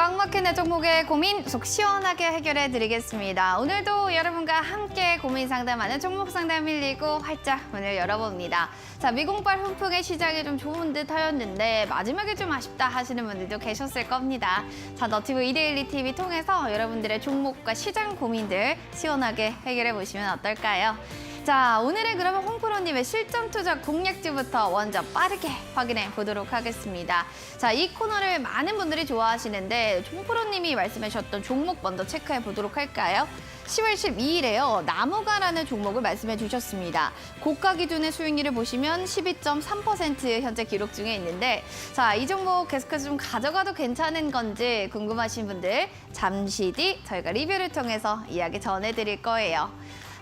꽉 막힌 내 종목의 고민 속 시원하게 해결해 드리겠습니다. 오늘도 여러분과 함께 고민 상담하는 종목 상담 119 활짝 문을 열어봅니다. 자, 미공발 훈풍의 시작이 좀 좋은 듯 하였는데 마지막에 좀 아쉽다 하시는 분들도 계셨을 겁니다. 자, 너튜브 이데일리 TV 통해서 여러분들의 종목과 시장 고민들 시원하게 해결해 보시면 어떨까요? 자, 오늘은 그러면 홍프로님의 실전 투자 공략주부터 먼저 빠르게 확인해 보도록 하겠습니다. 자, 이 코너를 많은 분들이 좋아하시는데 홍프로님이 말씀해 주셨던 종목 먼저 체크해 보도록 할까요? 10월 12일에요. 나무가라는 종목을 말씀해 주셨습니다. 고가 기준의 수익률을 보시면 12.3% 현재 기록 중에 있는데 자, 이 종목 계속해서 좀 가져가도 괜찮은 건지 궁금하신 분들 잠시 뒤 저희가 리뷰를 통해서 이야기 전해드릴 거예요.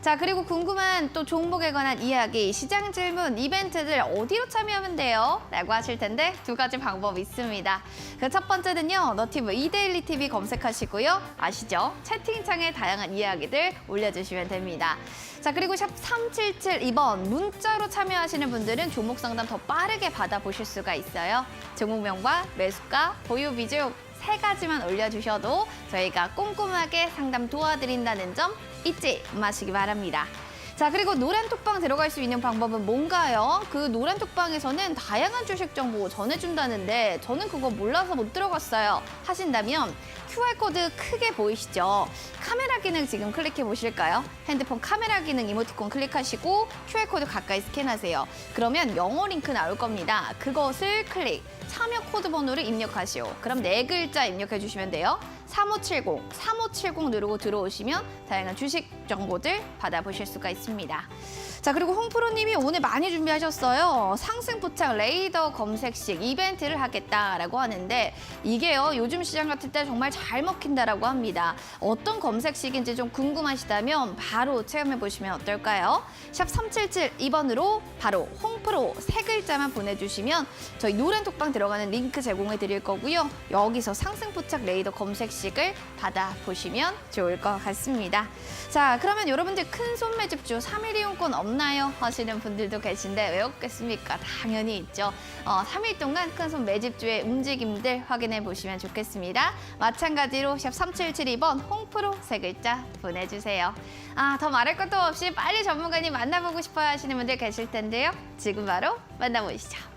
자, 그리고 궁금한 또 종목에 관한 이야기, 시장 질문, 이벤트들 어디로 참여하면 돼요? 라고 하실 텐데 두 가지 방법이 있습니다. 그 첫 번째는요, 너튜브 이데일리 TV 검색하시고요. 아시죠? 채팅창에 다양한 이야기들 올려주시면 됩니다. 자, 그리고 샵 3772번 문자로 참여하시는 분들은 종목 상담 더 빠르게 받아보실 수가 있어요. 종목명과 매수가, 보유 비중 세 가지만 올려주셔도 저희가 꼼꼼하게 상담 도와드린다는 점 잊지 마시기 바랍니다. 자, 그리고 노란 톡방 들어갈 수 있는 방법은 뭔가요? 그 노란 톡방에서는 다양한 주식 정보 전해준다는데 저는 그거 몰라서 못 들어갔어요 하신다면 QR코드 크게 보이시죠? 카메라 기능 지금 클릭해 보실까요? 핸드폰 카메라 기능 이모티콘 클릭하시고 QR코드 가까이 스캔하세요. 그러면 영어 링크 나올 겁니다. 그것을 클릭, 참여 코드 번호를 입력하시오. 그럼 4글자 입력해 주시면 돼요. 3570 누르고 들어오시면 다양한 주식 정보들 받아보실 수가 있습니다. 자, 그리고 홍프로님이 오늘 많이 준비하셨어요. 상승부착 레이더 검색식 이벤트를 하겠다라고 하는데 이게요, 요즘 시장 같을 때 정말 잘 먹힌다라고 합니다. 어떤 검색식인지 좀 궁금하시다면 바로 체험해 보시면 어떨까요? 샵 3772번으로 바로 홍프로 세 글자만 보내주시면 저희 노란 톡방 들어가는 링크 제공해 드릴 거고요. 여기서 상승부착 레이더 검색식을 받아보시면 좋을 것 같습니다. 자, 그러면 여러분들 큰손 매집주 3일 이용권 없나요? 하시는 분들도 계신데 왜 없겠습니까? 당연히 있죠. 3일 동안 큰손 매집주의 움직임들 확인해 보시면 좋겠습니다. 마찬가지로 샵 3772번 홍프로 세 글자 보내주세요. 더 말할 것도 없이 빨리 전문가님 만나보고 싶어요 하시는 분들 계실 텐데요. 지금 바로 만나보시죠.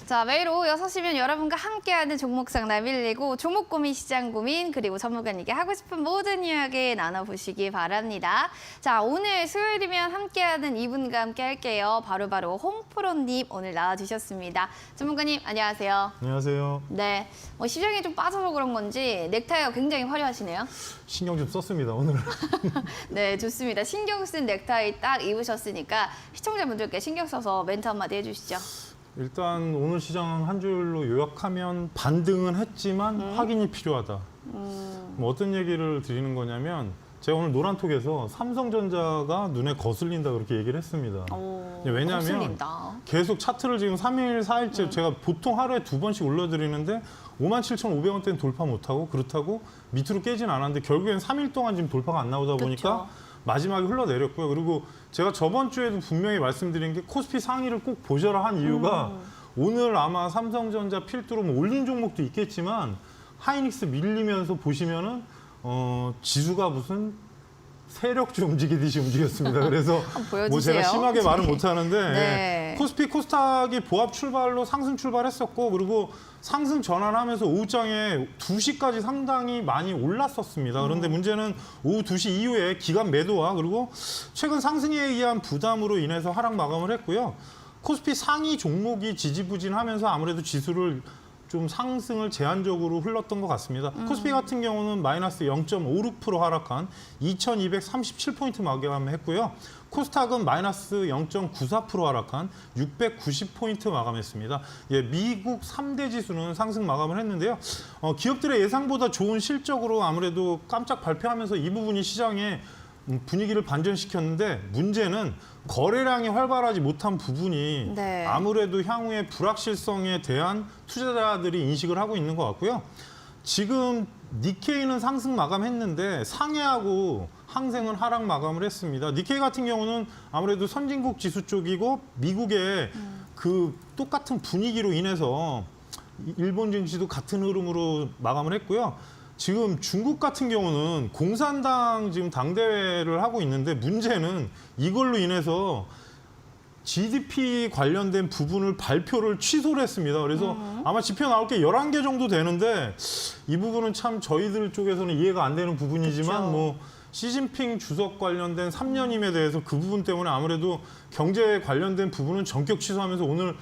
자, 매일 오후 6시면 여러분과 함께하는 종목 상담 119, 종목 고민, 시장 고민, 그리고 전문가님께 하고 싶은 모든 이야기 나눠보시기 바랍니다. 자, 오늘 수요일이면 함께하는 이분과 함께 할게요. 바로 홍프로님 오늘 나와주셨습니다. 전문가님, 안녕하세요. 안녕하세요. 네, 시장이 좀 빠져서 그런 건지 넥타이가 굉장히 화려하시네요. 신경 좀 썼습니다, 오늘은. 네, 좋습니다. 신경 쓴 넥타이 딱 입으셨으니까 시청자분들께 신경 써서 멘트 한마디 해주시죠. 일단 오늘 시장 한 줄로 요약하면 반등은 했지만 확인이 필요하다. 뭐 어떤 얘기를 드리는 거냐면 제가 오늘 노란톡에서 삼성전자가 눈에 거슬린다 그렇게 얘기를 했습니다. 왜냐하면 거슬린다. 계속 차트를 지금 3일, 4일째 제가 보통 하루에 2번씩 올려드리는데 57,500원대는 돌파 못하고 그렇다고 밑으로 깨진 않았는데 결국엔 3일 동안 지금 돌파가 안 나오다 보니까 마지막에 흘러내렸고요. 그리고 제가 저번 주에도 분명히 말씀드린 게 코스피 상위를 꼭 보셔라 한 이유가 오늘 아마 삼성전자 필두로 뭐 올린 종목도 있겠지만 하이닉스 밀리면서 보시면은 지수가 무슨 세력주 움직이듯이 움직였습니다. 그래서 뭐 제가 심하게 말은 못하는데 네. 코스피 코스닥이 보합 출발로 상승 출발했었고 그리고 상승 전환하면서 오후장에 2시까지 상당히 많이 올랐었습니다. 그런데 문제는 오후 2시 이후에 기간 매도와 그리고 최근 상승에 의한 부담으로 인해서 하락 마감을 했고요. 코스피 상위 종목이 지지부진하면서 아무래도 지수를 좀 상승을 제한적으로 흘렀던 것 같습니다. 코스피 같은 경우는 마이너스 0.56% 하락한 2237포인트 마감했고요. 코스닥은 마이너스 0.94% 하락한 690포인트 마감했습니다. 예, 미국 3대 지수는 상승 마감을 했는데요. 기업들의 예상보다 좋은 실적으로 아무래도 깜짝 발표하면서 이 부분이 시장에 분위기를 반전시켰는데 문제는 거래량이 활발하지 못한 부분이 네. 아무래도 향후의 불확실성에 대한 투자자들이 인식을 하고 있는 것 같고요. 지금 니케이는 상승 마감했는데 상해하고 항생은 하락 마감을 했습니다. 니케이 같은 경우는 아무래도 선진국 지수 쪽이고 미국의 그 똑같은 분위기로 인해서 일본 증시도 같은 흐름으로 마감을 했고요. 지금 중국 같은 경우는 공산당 지금 당대회를 하고 있는데 문제는 이걸로 인해서 GDP 관련된 부분을 발표를 취소를 했습니다. 그래서 아마 지표 나올 게 11개 정도 되는데 이 부분은 참 저희들 쪽에서는 이해가 안 되는 부분이지만 그쵸. 뭐 시진핑 주석 관련된 3년임에 대해서 그 부분 때문에 아무래도 경제 관련된 부분은 전격 취소하면서 오늘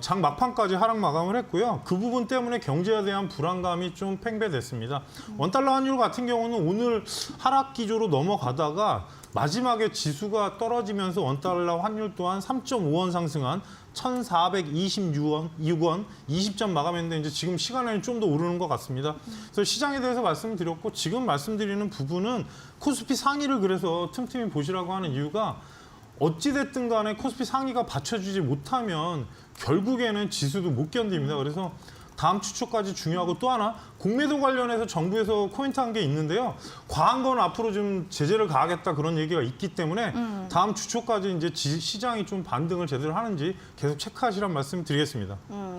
장 막판까지 하락 마감을 했고요. 그 부분 때문에 경제에 대한 불안감이 좀 팽배됐습니다. 원달러 환율 같은 경우는 오늘 하락 기조로 넘어가다가 마지막에 지수가 떨어지면서 원달러 환율 또한 3.5원 상승한 1,426원 20점 마감했는데 이제 지금 시간에는 좀 더 오르는 것 같습니다. 그래서 시장에 대해서 말씀드렸고 지금 말씀드리는 부분은 코스피 상위를 그래서 틈틈이 보시라고 하는 이유가 어찌됐든 간에 코스피 상위가 받쳐주지 못하면 결국에는 지수도 못 견딥니다. 그래서 다음 주 초까지 중요하고 또 하나 공매도 관련해서 정부에서 코멘트한 게 있는데요. 과한 건 앞으로 좀 제재를 가하겠다 그런 얘기가 있기 때문에 다음 주 초까지 이제 시장이 좀 반등을 제대로 하는지 계속 체크하시란 말씀 드리겠습니다.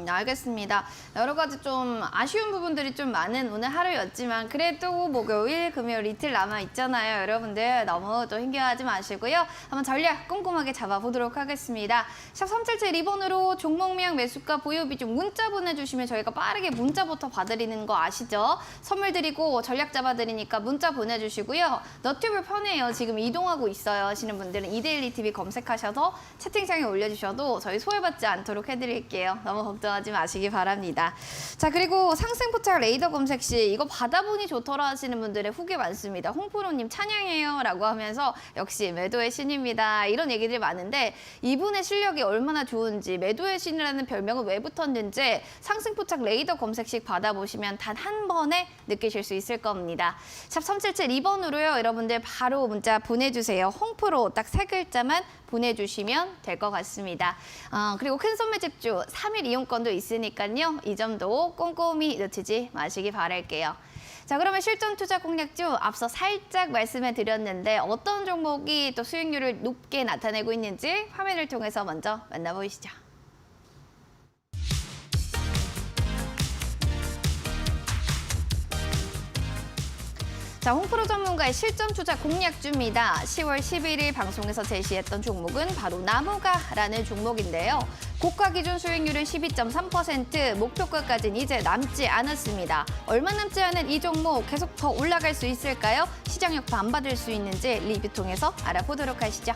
알겠습니다. 여러 가지 좀 아쉬운 부분들이 좀 많은 오늘 하루였지만 그래도 목요일, 금요일 이틀 남아 있잖아요. 여러분들 너무 또 힘겨워하지 마시고요. 한번 전략 꼼꼼하게 잡아보도록 하겠습니다. 샵 3772번으로 종목명 매수가 보유 비중 문자 보내주시면 저희가 빠르게 문자부터 봐드리는 거 아시죠? 선물 드리고 전략 잡아드리니까 문자 보내주시고요. 너튜브 편해요. 지금 이동하고 있어요 하시는 분들은 이데일리 TV 검색하셔서 채팅창에 올려주셔도 저희 소외받지 않도록 해드릴게요. 너무 걱정하지 마시기 바랍니다. 자, 그리고 상승포착 레이더 검색 시 이거 받아보니 좋더라 하시는 분들의 후기 많습니다. 홍프로님 찬양해요 라고 하면서 역시 매도의 신입니다. 이런 얘기들이 많은데 이분의 실력이 얼마나 좋은지 매도의 신이라는 별명은 왜 붙었는지 상승포착 레이더 검색식 받아보시면 단 한 번에 느끼실 수 있을 겁니다. 샵 3772번으로요. 여러분들 바로 문자 보내주세요. 홍프로 딱 3글자만 보내주시면 될 것 같습니다. 그리고 큰손매 집주 3일 이용권도 있으니까요. 이 점도 꼼꼼히 놓치지 마시기 바랄게요. 자, 그러면 실전 투자 공략주 앞서 살짝 말씀해 드렸는데 어떤 종목이 또 수익률을 높게 나타내고 있는지 화면을 통해서 먼저 만나보시죠. 자, 홍프로 전문가의 실전 투자 공략주입니다. 10월 11일 방송에서 제시했던 종목은 바로 나무가라는 종목인데요. 고가 기준 수익률은 12.3%, 목표가까지는 이제 남지 않았습니다. 얼마 남지 않은 이 종목 계속 더 올라갈 수 있을까요? 시장 여파 안 받을 수 있는지 리뷰 통해서 알아보도록 하시죠.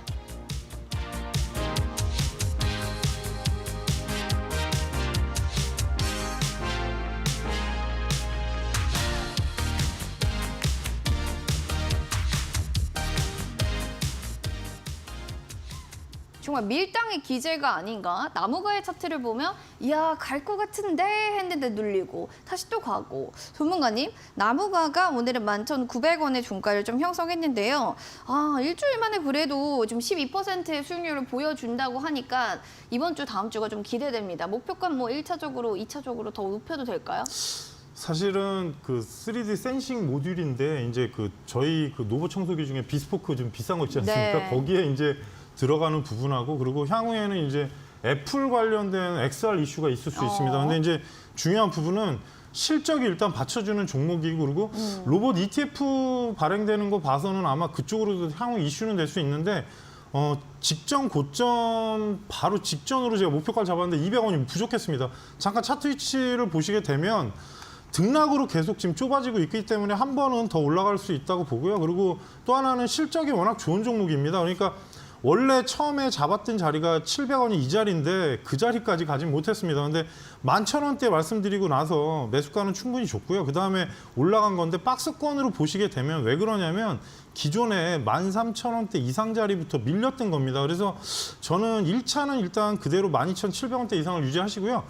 정말 밀당의 기제가 아닌가? 나무가의 차트를 보면 이야 갈 것 같은데 했는데 눌리고 다시 또 가고. 전문가님, 나무가가 오늘은 11,900원의 종가를 좀 형성했는데요. 일주일 만에 그래도 좀 12%의 수익률을 보여준다고 하니까 이번 주 다음 주가 좀 기대됩니다. 목표가 뭐 1차적으로, 2차적으로 더 높여도 될까요? 사실은 그 3D 센싱 모듈인데 이제 그 저희 그 노보 청소기 중에 비스포크 좀 비싼 거 있지 않습니까? 네. 거기에 이제 들어가는 부분하고 그리고 향후에는 이제 애플 관련된 XR 이슈가 있을 수 있습니다. 근데 이제 중요한 부분은 실적이 일단 받쳐주는 종목이고 그리고 로봇 ETF 발행되는 거 봐서는 아마 그쪽으로도 향후 이슈는 될 수 있는데 직전 고점 바로 직전으로 제가 목표가를 잡았는데 200원이 부족했습니다. 잠깐 차트 위치를 보시게 되면 등락으로 계속 지금 좁아지고 있기 때문에 한 번은 더 올라갈 수 있다고 보고요. 그리고 또 하나는 실적이 워낙 좋은 종목입니다. 그러니까 원래 처음에 잡았던 자리가 700원이 이 자리인데 그 자리까지 가진 못했습니다. 근데 11,000원대 말씀드리고 나서 매수가는 충분히 좋고요. 그다음에 올라간 건데 박스권으로 보시게 되면 왜 그러냐면 기존에 13,000원대 이상 자리부터 밀렸던 겁니다. 그래서 저는 1차는 일단 그대로 12,700원대 이상을 유지하시고요.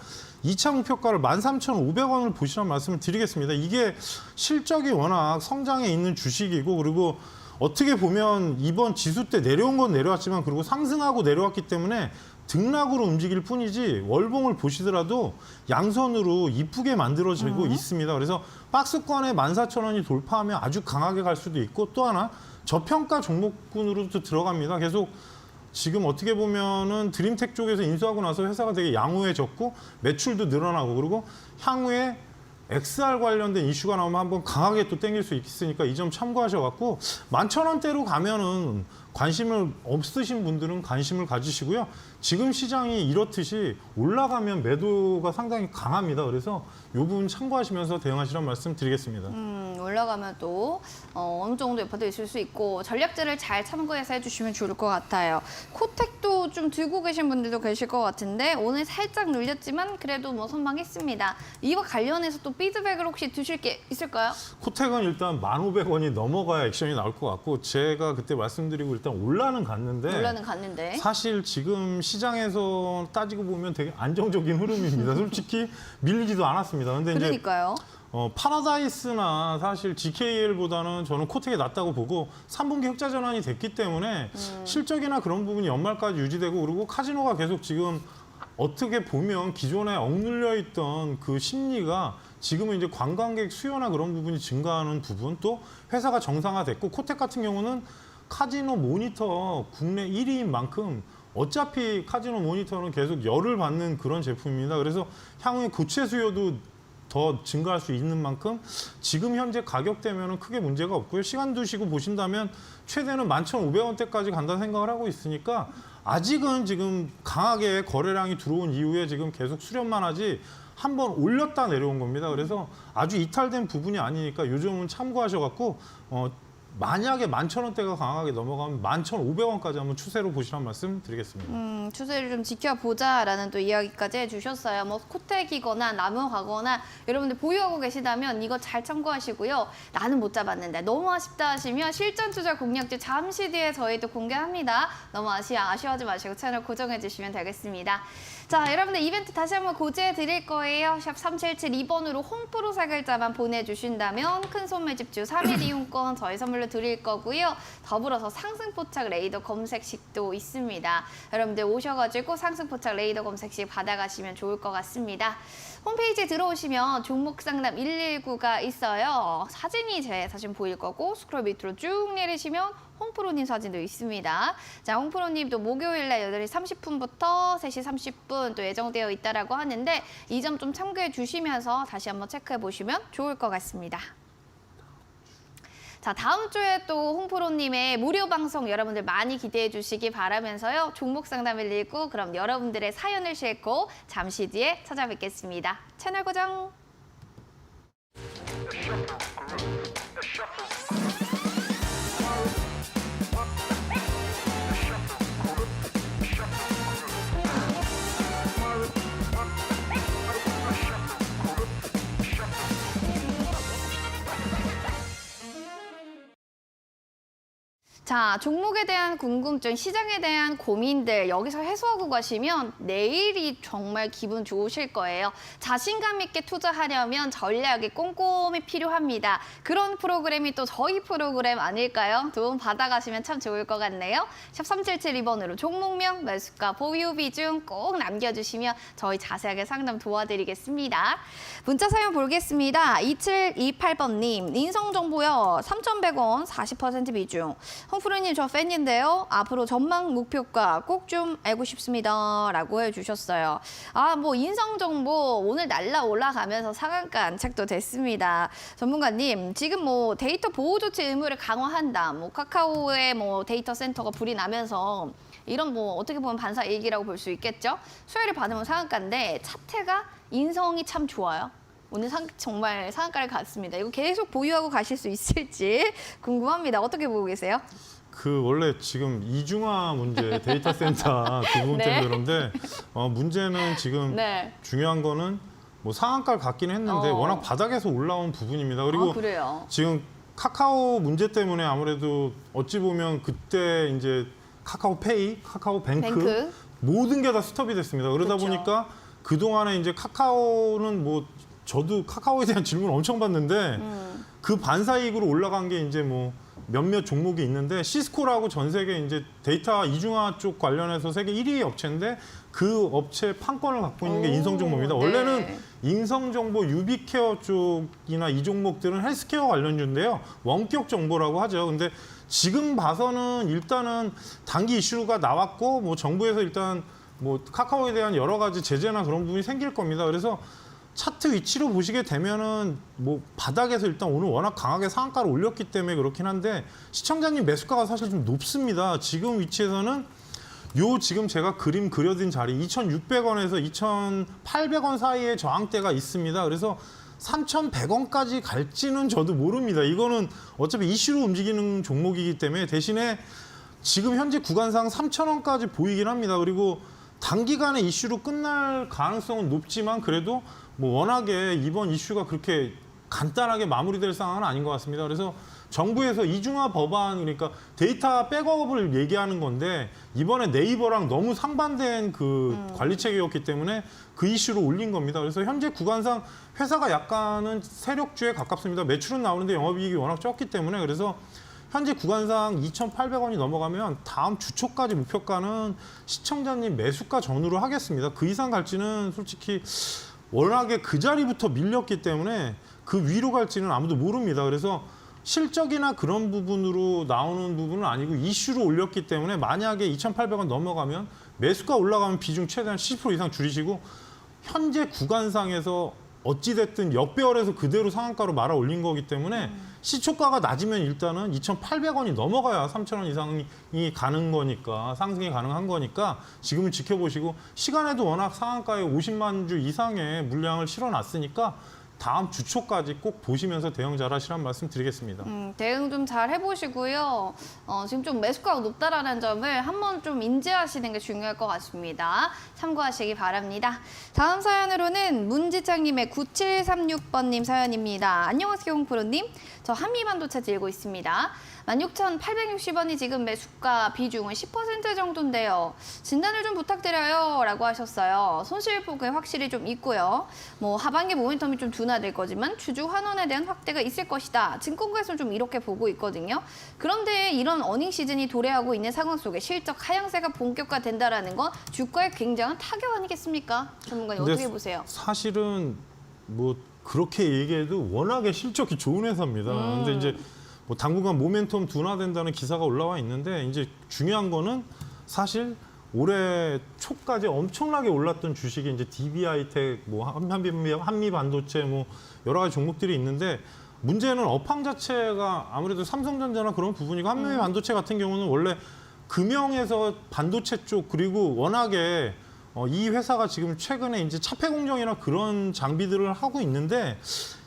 2차 목표가를 13,500원을 보시라는 말씀을 드리겠습니다. 이게 실적이 워낙 성장해 있는 주식이고 그리고 어떻게 보면 이번 지수 때 내려온 건 내려왔지만 그리고 상승하고 내려왔기 때문에 등락으로 움직일 뿐이지 월봉을 보시더라도 양선으로 이쁘게 만들어지고 있습니다. 그래서 박스권에 14,000원이 돌파하면 아주 강하게 갈 수도 있고 또 하나 저평가 종목군으로도 들어갑니다. 계속 지금 어떻게 보면은 드림텍 쪽에서 인수하고 나서 회사가 되게 양호해졌고 매출도 늘어나고 그리고 향후에 XR 관련된 이슈가 나오면 한번 강하게 또 땡길 수 있으니까 이 점 참고하셔갖고 11,000원대로 가면은 관심을 없으신 분들은 관심을 가지시고요. 지금 시장이 이렇듯이 올라가면 매도가 상당히 강합니다. 그래서 이 부분 참고하시면서 대응하시라는 말씀 드리겠습니다. 올라가면 또 어느 정도 여파도 있을 수 있고 전략들을 잘 참고해서 해주시면 좋을 것 같아요. 코텍도 좀 들고 계신 분들도 계실 것 같은데 오늘 살짝 눌렸지만 그래도 뭐 선방했습니다. 이와 관련해서 또 피드백을 혹시 주실 게 있을까요? 코텍은 일단 1,500원이 넘어가야 액션이 나올 것 같고 제가 그때 말씀드리고 일단 올라는 갔는데 사실 지금 시장에서 따지고 보면 되게 안정적인 흐름입니다. 솔직히 밀리지도 않았습니다. 근데 그러니까요. 이제 파라다이스나 사실 GKL보다는 저는 코텍이 낫다고 보고 3분기 흑자 전환이 됐기 때문에 실적이나 그런 부분이 연말까지 유지되고 그리고 카지노가 계속 지금 어떻게 보면 기존에 억눌려 있던 그 심리가 지금은 이제 관광객 수요나 그런 부분이 증가하는 부분 또 회사가 정상화됐고 코텍 같은 경우는 카지노 모니터 국내 1위인 만큼 어차피 카지노 모니터는 계속 열을 받는 그런 제품입니다. 그래서 향후에 교체 수요도 더 증가할 수 있는 만큼 지금 현재 가격대면은 크게 문제가 없고요. 시간 두시고 보신다면 최대는 11,500원대까지 간다는 생각을 하고 있으니까 아직은 지금 강하게 거래량이 들어온 이후에 지금 계속 수렴만 하지 한번 올렸다 내려온 겁니다. 그래서 아주 이탈된 부분이 아니니까 요즘은 참고하셔갖고 만약에 11,000원대가 강하게 넘어가면 11,500원까지 한번 추세로 보시라는 말씀 드리겠습니다. 추세를 좀 지켜보자라는 또 이야기까지 해주셨어요. 뭐 코텍이거나 나무가거나 여러분들 보유하고 계시다면 이거 잘 참고하시고요. 나는 못 잡았는데 너무 아쉽다 하시면 실전 투자 공략지 잠시 뒤에 저희도 공개합니다. 너무 아쉬워하지 마시고 채널 고정해 주시면 되겠습니다. 자, 여러분들 이벤트 다시 한번 고지해 드릴 거예요. 샵 3772번으로 홈프로 세 글자만 보내주신다면 큰 손물 집주 3일 이용권 저희 선물로 드릴 거고요. 더불어서 상승포착 레이더 검색식도 있습니다. 여러분들 오셔가지고 상승포착 레이더 검색식 받아가시면 좋을 것 같습니다. 홈페이지에 들어오시면 종목 상담 119가 있어요. 사진이 제 사진 보일 거고 스크롤 밑으로 쭉 내리시면 홍프로님 사진도 있습니다. 자, 홍프로님도 목요일날 8시 30분부터 3시 30분 또 예정되어 있다라고 하는데 이 점 좀 참고해 주시면서 다시 한번 체크해 보시면 좋을 것 같습니다. 자, 다음 주에 또 홍프로님의 무료 방송 여러분들 많이 기대해 주시기 바라면서요. 종목 상담 119 그럼 여러분들의 사연을 싣고 잠시 뒤에 찾아뵙겠습니다. 채널 고정! 자, 종목에 대한 궁금증, 시장에 대한 고민들 여기서 해소하고 가시면 내일이 정말 기분 좋으실 거예요. 자신감 있게 투자하려면 전략이 꼼꼼히 필요합니다. 그런 프로그램이 또 저희 프로그램 아닐까요? 도움 받아가시면 참 좋을 것 같네요. 샵 3772번으로 종목명, 매수가, 보유 비중 꼭 남겨주시면 저희 자세하게 상담 도와드리겠습니다. 문자 사연 보겠습니다. 2728번님, 인성정보요. 3,100원 40% 비중. 홍프로님 저 팬인데요. 앞으로 전망 목표가 꼭 좀 알고 싶습니다. 라고 해주셨어요. 아, 뭐 인성정보 오늘 날라 올라가면서 상한가 안착도 됐습니다. 전문가님, 지금 뭐 데이터 보호 조치 의무를 강화한다. 뭐 카카오의 뭐 데이터 센터가 불이 나면서 이런 뭐 어떻게 보면 반사 일기라고 볼 수 있겠죠. 수혜를 받으면 상한가인데 차트가 인성이 참 좋아요. 오늘 정말 상한가를 갔습니다. 이거 계속 보유하고 가실 수 있을지 궁금합니다. 어떻게 보고 계세요? 그 원래 지금 이중화 문제 데이터 센터 그 부분 때문에 네. 그런데 문제는 지금 네. 중요한 거는 뭐 상한가를 갖긴 했는데 워낙 바닥에서 올라온 부분입니다. 그리고 그래요. 지금 카카오 문제 때문에 아무래도 어찌 보면 그때 이제 카카오페이, 카카오뱅크 모든 게 다 스톱이 됐습니다. 그러다 그렇죠. 보니까 그동안에 이제 카카오는 뭐 저도 카카오에 대한 질문 엄청 받는데 그 반사이익으로 올라간 게 이제 뭐 몇몇 종목이 있는데 시스코라고 전 세계 이제 데이터 이중화 쪽 관련해서 세계 1위 업체인데 그 업체 판권을 갖고 있는 게 인성정보입니다. 네. 원래는 인성정보 유비케어 쪽이나 이 종목들은 헬스케어 관련주인데요. 원격 정보라고 하죠. 근데 지금 봐서는 일단은 단기 이슈가 나왔고 뭐 정부에서 일단 뭐 카카오에 대한 여러 가지 제재나 그런 부분이 생길 겁니다. 그래서 차트 위치로 보시게 되면은 뭐 바닥에서 일단 오늘 워낙 강하게 상한가를 올렸기 때문에 그렇긴 한데 시청자님 매수가가 사실 좀 높습니다. 지금 위치에서는 요 지금 제가 그림 그려둔 자리 2,600원에서 2,800원 사이에 저항대가 있습니다. 그래서 3,100원까지 갈지는 저도 모릅니다. 이거는 어차피 이슈로 움직이는 종목이기 때문에 대신에 지금 현재 구간상 3,000원까지 보이긴 합니다. 그리고 단기간에 이슈로 끝날 가능성은 높지만 그래도 뭐 워낙에 이번 이슈가 그렇게 간단하게 마무리될 상황은 아닌 것 같습니다. 그래서 정부에서 이중화 법안, 그러니까 데이터 백업을 얘기하는 건데 이번에 네이버랑 너무 상반된 그 관리 체계였기 때문에 그 이슈로 올린 겁니다. 그래서 현재 구간상 회사가 약간은 세력주에 가깝습니다. 매출은 나오는데 영업이익이 워낙 적기 때문에 그래서 현재 구간상 2,800원이 넘어가면 다음 주 초까지 목표가는 시청자님 매수가 전후로 하겠습니다. 그 이상 갈지는 솔직히 워낙에 그 자리부터 밀렸기 때문에 그 위로 갈지는 아무도 모릅니다. 그래서 실적이나 그런 부분으로 나오는 부분은 아니고 이슈로 올렸기 때문에 만약에 2,800원 넘어가면 매수가 올라가면 비중 최대한 70% 이상 줄이시고 현재 구간상에서 어찌됐든 역배열에서 그대로 상한가로 말아 올린 거기 때문에 시초가가 낮으면 일단은 2,800원이 넘어가야 3,000원 이상이 가는 거니까 상승이 가능한 거니까 지금은 지켜보시고 시간에도 워낙 상한가에 50만 주 이상의 물량을 실어놨으니까 다음 주 초까지 꼭 보시면서 대응 잘 하시라는 말씀 드리겠습니다. 대응 좀 잘 해보시고요. 지금 좀 매수가가 높다라는 점을 한번 좀 인지하시는 게 중요할 것 같습니다. 참고하시기 바랍니다. 다음 사연으로는 문지창님의 9736번님 사연입니다. 안녕하세요, 홍프로님. 저 한미반도체 들고 있습니다. 16,860원이 지금 매수가 비중은 10% 정도인데요. 진단을 좀 부탁드려요 라고 하셨어요. 손실폭이 확실히 좀 있고요. 뭐 하반기 모멘텀이 좀 둔화될 거지만 주주 환원에 대한 확대가 있을 것이다. 증권가에서는 좀 이렇게 보고 있거든요. 그런데 이런 어닝 시즌이 도래하고 있는 상황 속에 실적 하향세가 본격화된다라는 건 주가에 굉장한 타격 아니겠습니까? 전문가님 어떻게 보세요? 사실은 뭐 그렇게 얘기해도 워낙에 실적이 좋은 회사입니다. 근데 이제 뭐 당분간 모멘텀 둔화된다는 기사가 올라와 있는데 이제 중요한 거는 사실 올해 초까지 엄청나게 올랐던 주식이 이제 DB하이텍, 뭐 한미 반도체, 뭐 여러 가지 종목들이 있는데 문제는 업황 자체가 아무래도 삼성전자나 그런 부분이고 한미 반도체 같은 경우는 원래 금형에서 반도체 쪽 그리고 워낙에 이 회사가 지금 최근에 이제 차폐 공정이나 그런 장비들을 하고 있는데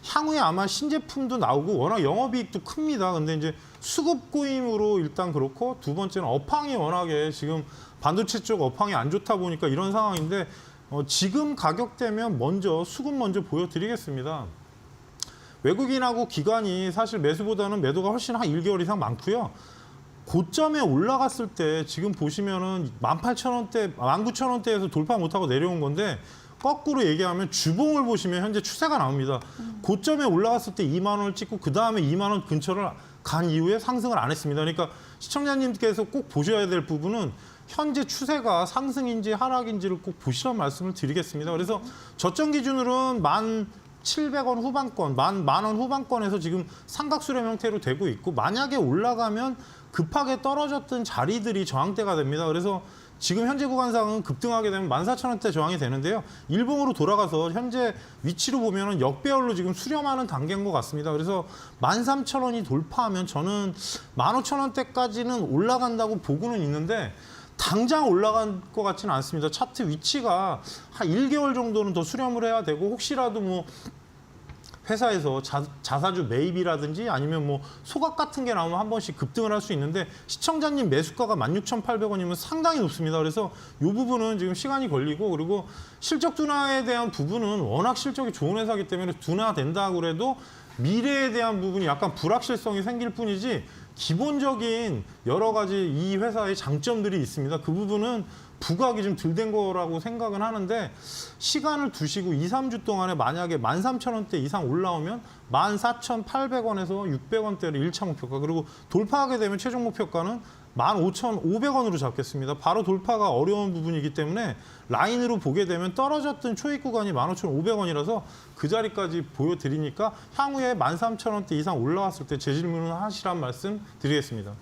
향후에 아마 신제품도 나오고 워낙 영업이익도 큽니다. 근데 이제 수급 고임으로 일단 그렇고 두 번째는 업황이 워낙에 지금 반도체 쪽 업황이 안 좋다 보니까 이런 상황인데 지금 가격대면 먼저 수급 먼저 보여드리겠습니다. 외국인하고 기관이 사실 매수보다는 매도가 훨씬 한 1개월 이상 많고요. 고점에 올라갔을 때 지금 보시면은 18,000원대, 19,000원대에서 돌파 못하고 내려온 건데 거꾸로 얘기하면 주봉을 보시면 현재 추세가 나옵니다. 고점에 올라갔을 때 2만 원을 찍고 그 다음에 2만 원 근처를 간 이후에 상승을 안 했습니다. 그러니까 시청자님께서 꼭 보셔야 될 부분은 현재 추세가 상승인지 하락인지를 꼭 보시라는 말씀을 드리겠습니다. 그래서 저점 기준으로는 1,700원 후반권, 만 원 후반권에서 지금 삼각수렴 형태로 되고 있고 만약에 올라가면 급하게 떨어졌던 자리들이 저항대가 됩니다. 그래서 지금 현재 구간상은 급등하게 되면 14,000원대 저항이 되는데요. 일봉으로 돌아가서 현재 위치로 보면은 역배열로 지금 수렴하는 단계인 것 같습니다. 그래서 13,000원이 돌파하면 저는 15,000원대까지는 올라간다고 보고는 있는데 당장 올라갈 것 같지는 않습니다. 차트 위치가 한 1개월 정도는 더 수렴을 해야 되고 혹시라도 뭐 회사에서 자사주 매입이라든지 아니면 뭐 소각 같은 게 나오면 한 번씩 급등을 할 수 있는데 시청자님 매수가가 16,800원이면 상당히 높습니다. 그래서 이 부분은 지금 시간이 걸리고 그리고 실적 둔화에 대한 부분은 워낙 실적이 좋은 회사이기 때문에 둔화된다고 그래도 미래에 대한 부분이 약간 불확실성이 생길 뿐이지 기본적인 여러 가지 이 회사의 장점들이 있습니다. 그 부분은 부각이 좀 덜 된 거라고 생각은 하는데 시간을 두시고 2, 3주 동안에 만약에 13,000원대 이상 올라오면 14,800원에서 600원대를 1차 목표가 그리고 돌파하게 되면 최종 목표가는 15,500원으로 잡겠습니다. 바로 돌파가 어려운 부분이기 때문에 라인으로 보게 되면 떨어졌던 초입 구간이 15,500원이라서 그 자리까지 보여드리니까 향후에 13,000원대 이상 올라왔을 때 제 질문을 하시란 말씀 드리겠습니다.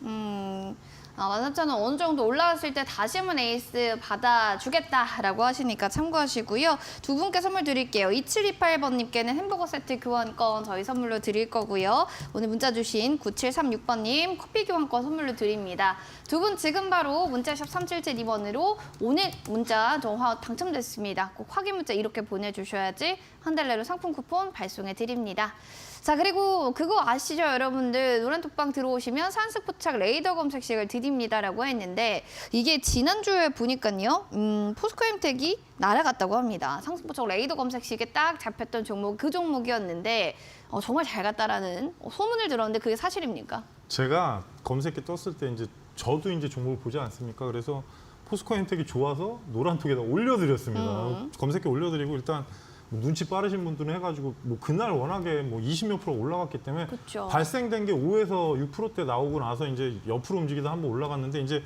13,000원 어느 정도 올라왔을 때 다시 한번 에이스 받아주겠다라고 하시니까 참고하시고요. 두 분께 선물 드릴게요. 2728번님께는 햄버거 세트 교환권 저희 선물로 드릴 거고요. 오늘 문자 주신 9736번님 커피 교환권 선물로 드립니다. 두 분 지금 바로 문자샵 3772번으로 오늘 문자 정화 당첨됐습니다. 꼭 확인 문자 이렇게 보내주셔야지 한 달 내로 상품 쿠폰 발송해 드립니다. 자, 그리고 그거 아시죠, 여러분들? 노란톡방 들어오시면 산스포착 레이더 검색식을 드립니다라고 했는데 이게 지난주에 보니까요, 포스코엠텍이 날아갔다고 합니다. 산스포착 레이더 검색식에 딱 잡혔던 종목, 그 종목이었는데 정말 잘 갔다라는 소문을 들었는데 그게 사실입니까? 제가 검색기 떴을 때 이제 저도 이제 종목을 보지 않습니까? 그래서 포스코엠텍이 좋아서 노란톡에다 올려드렸습니다. 검색기 올려드리고 일단 눈치 빠르신 분들은 해가지고 뭐 그날 워낙에 뭐 20몇 프로 올라갔기 때문에 그쵸. 발생된 게 5에서 6%대 나오고 나서 이제 옆으로 움직이다 한번 올라갔는데 이제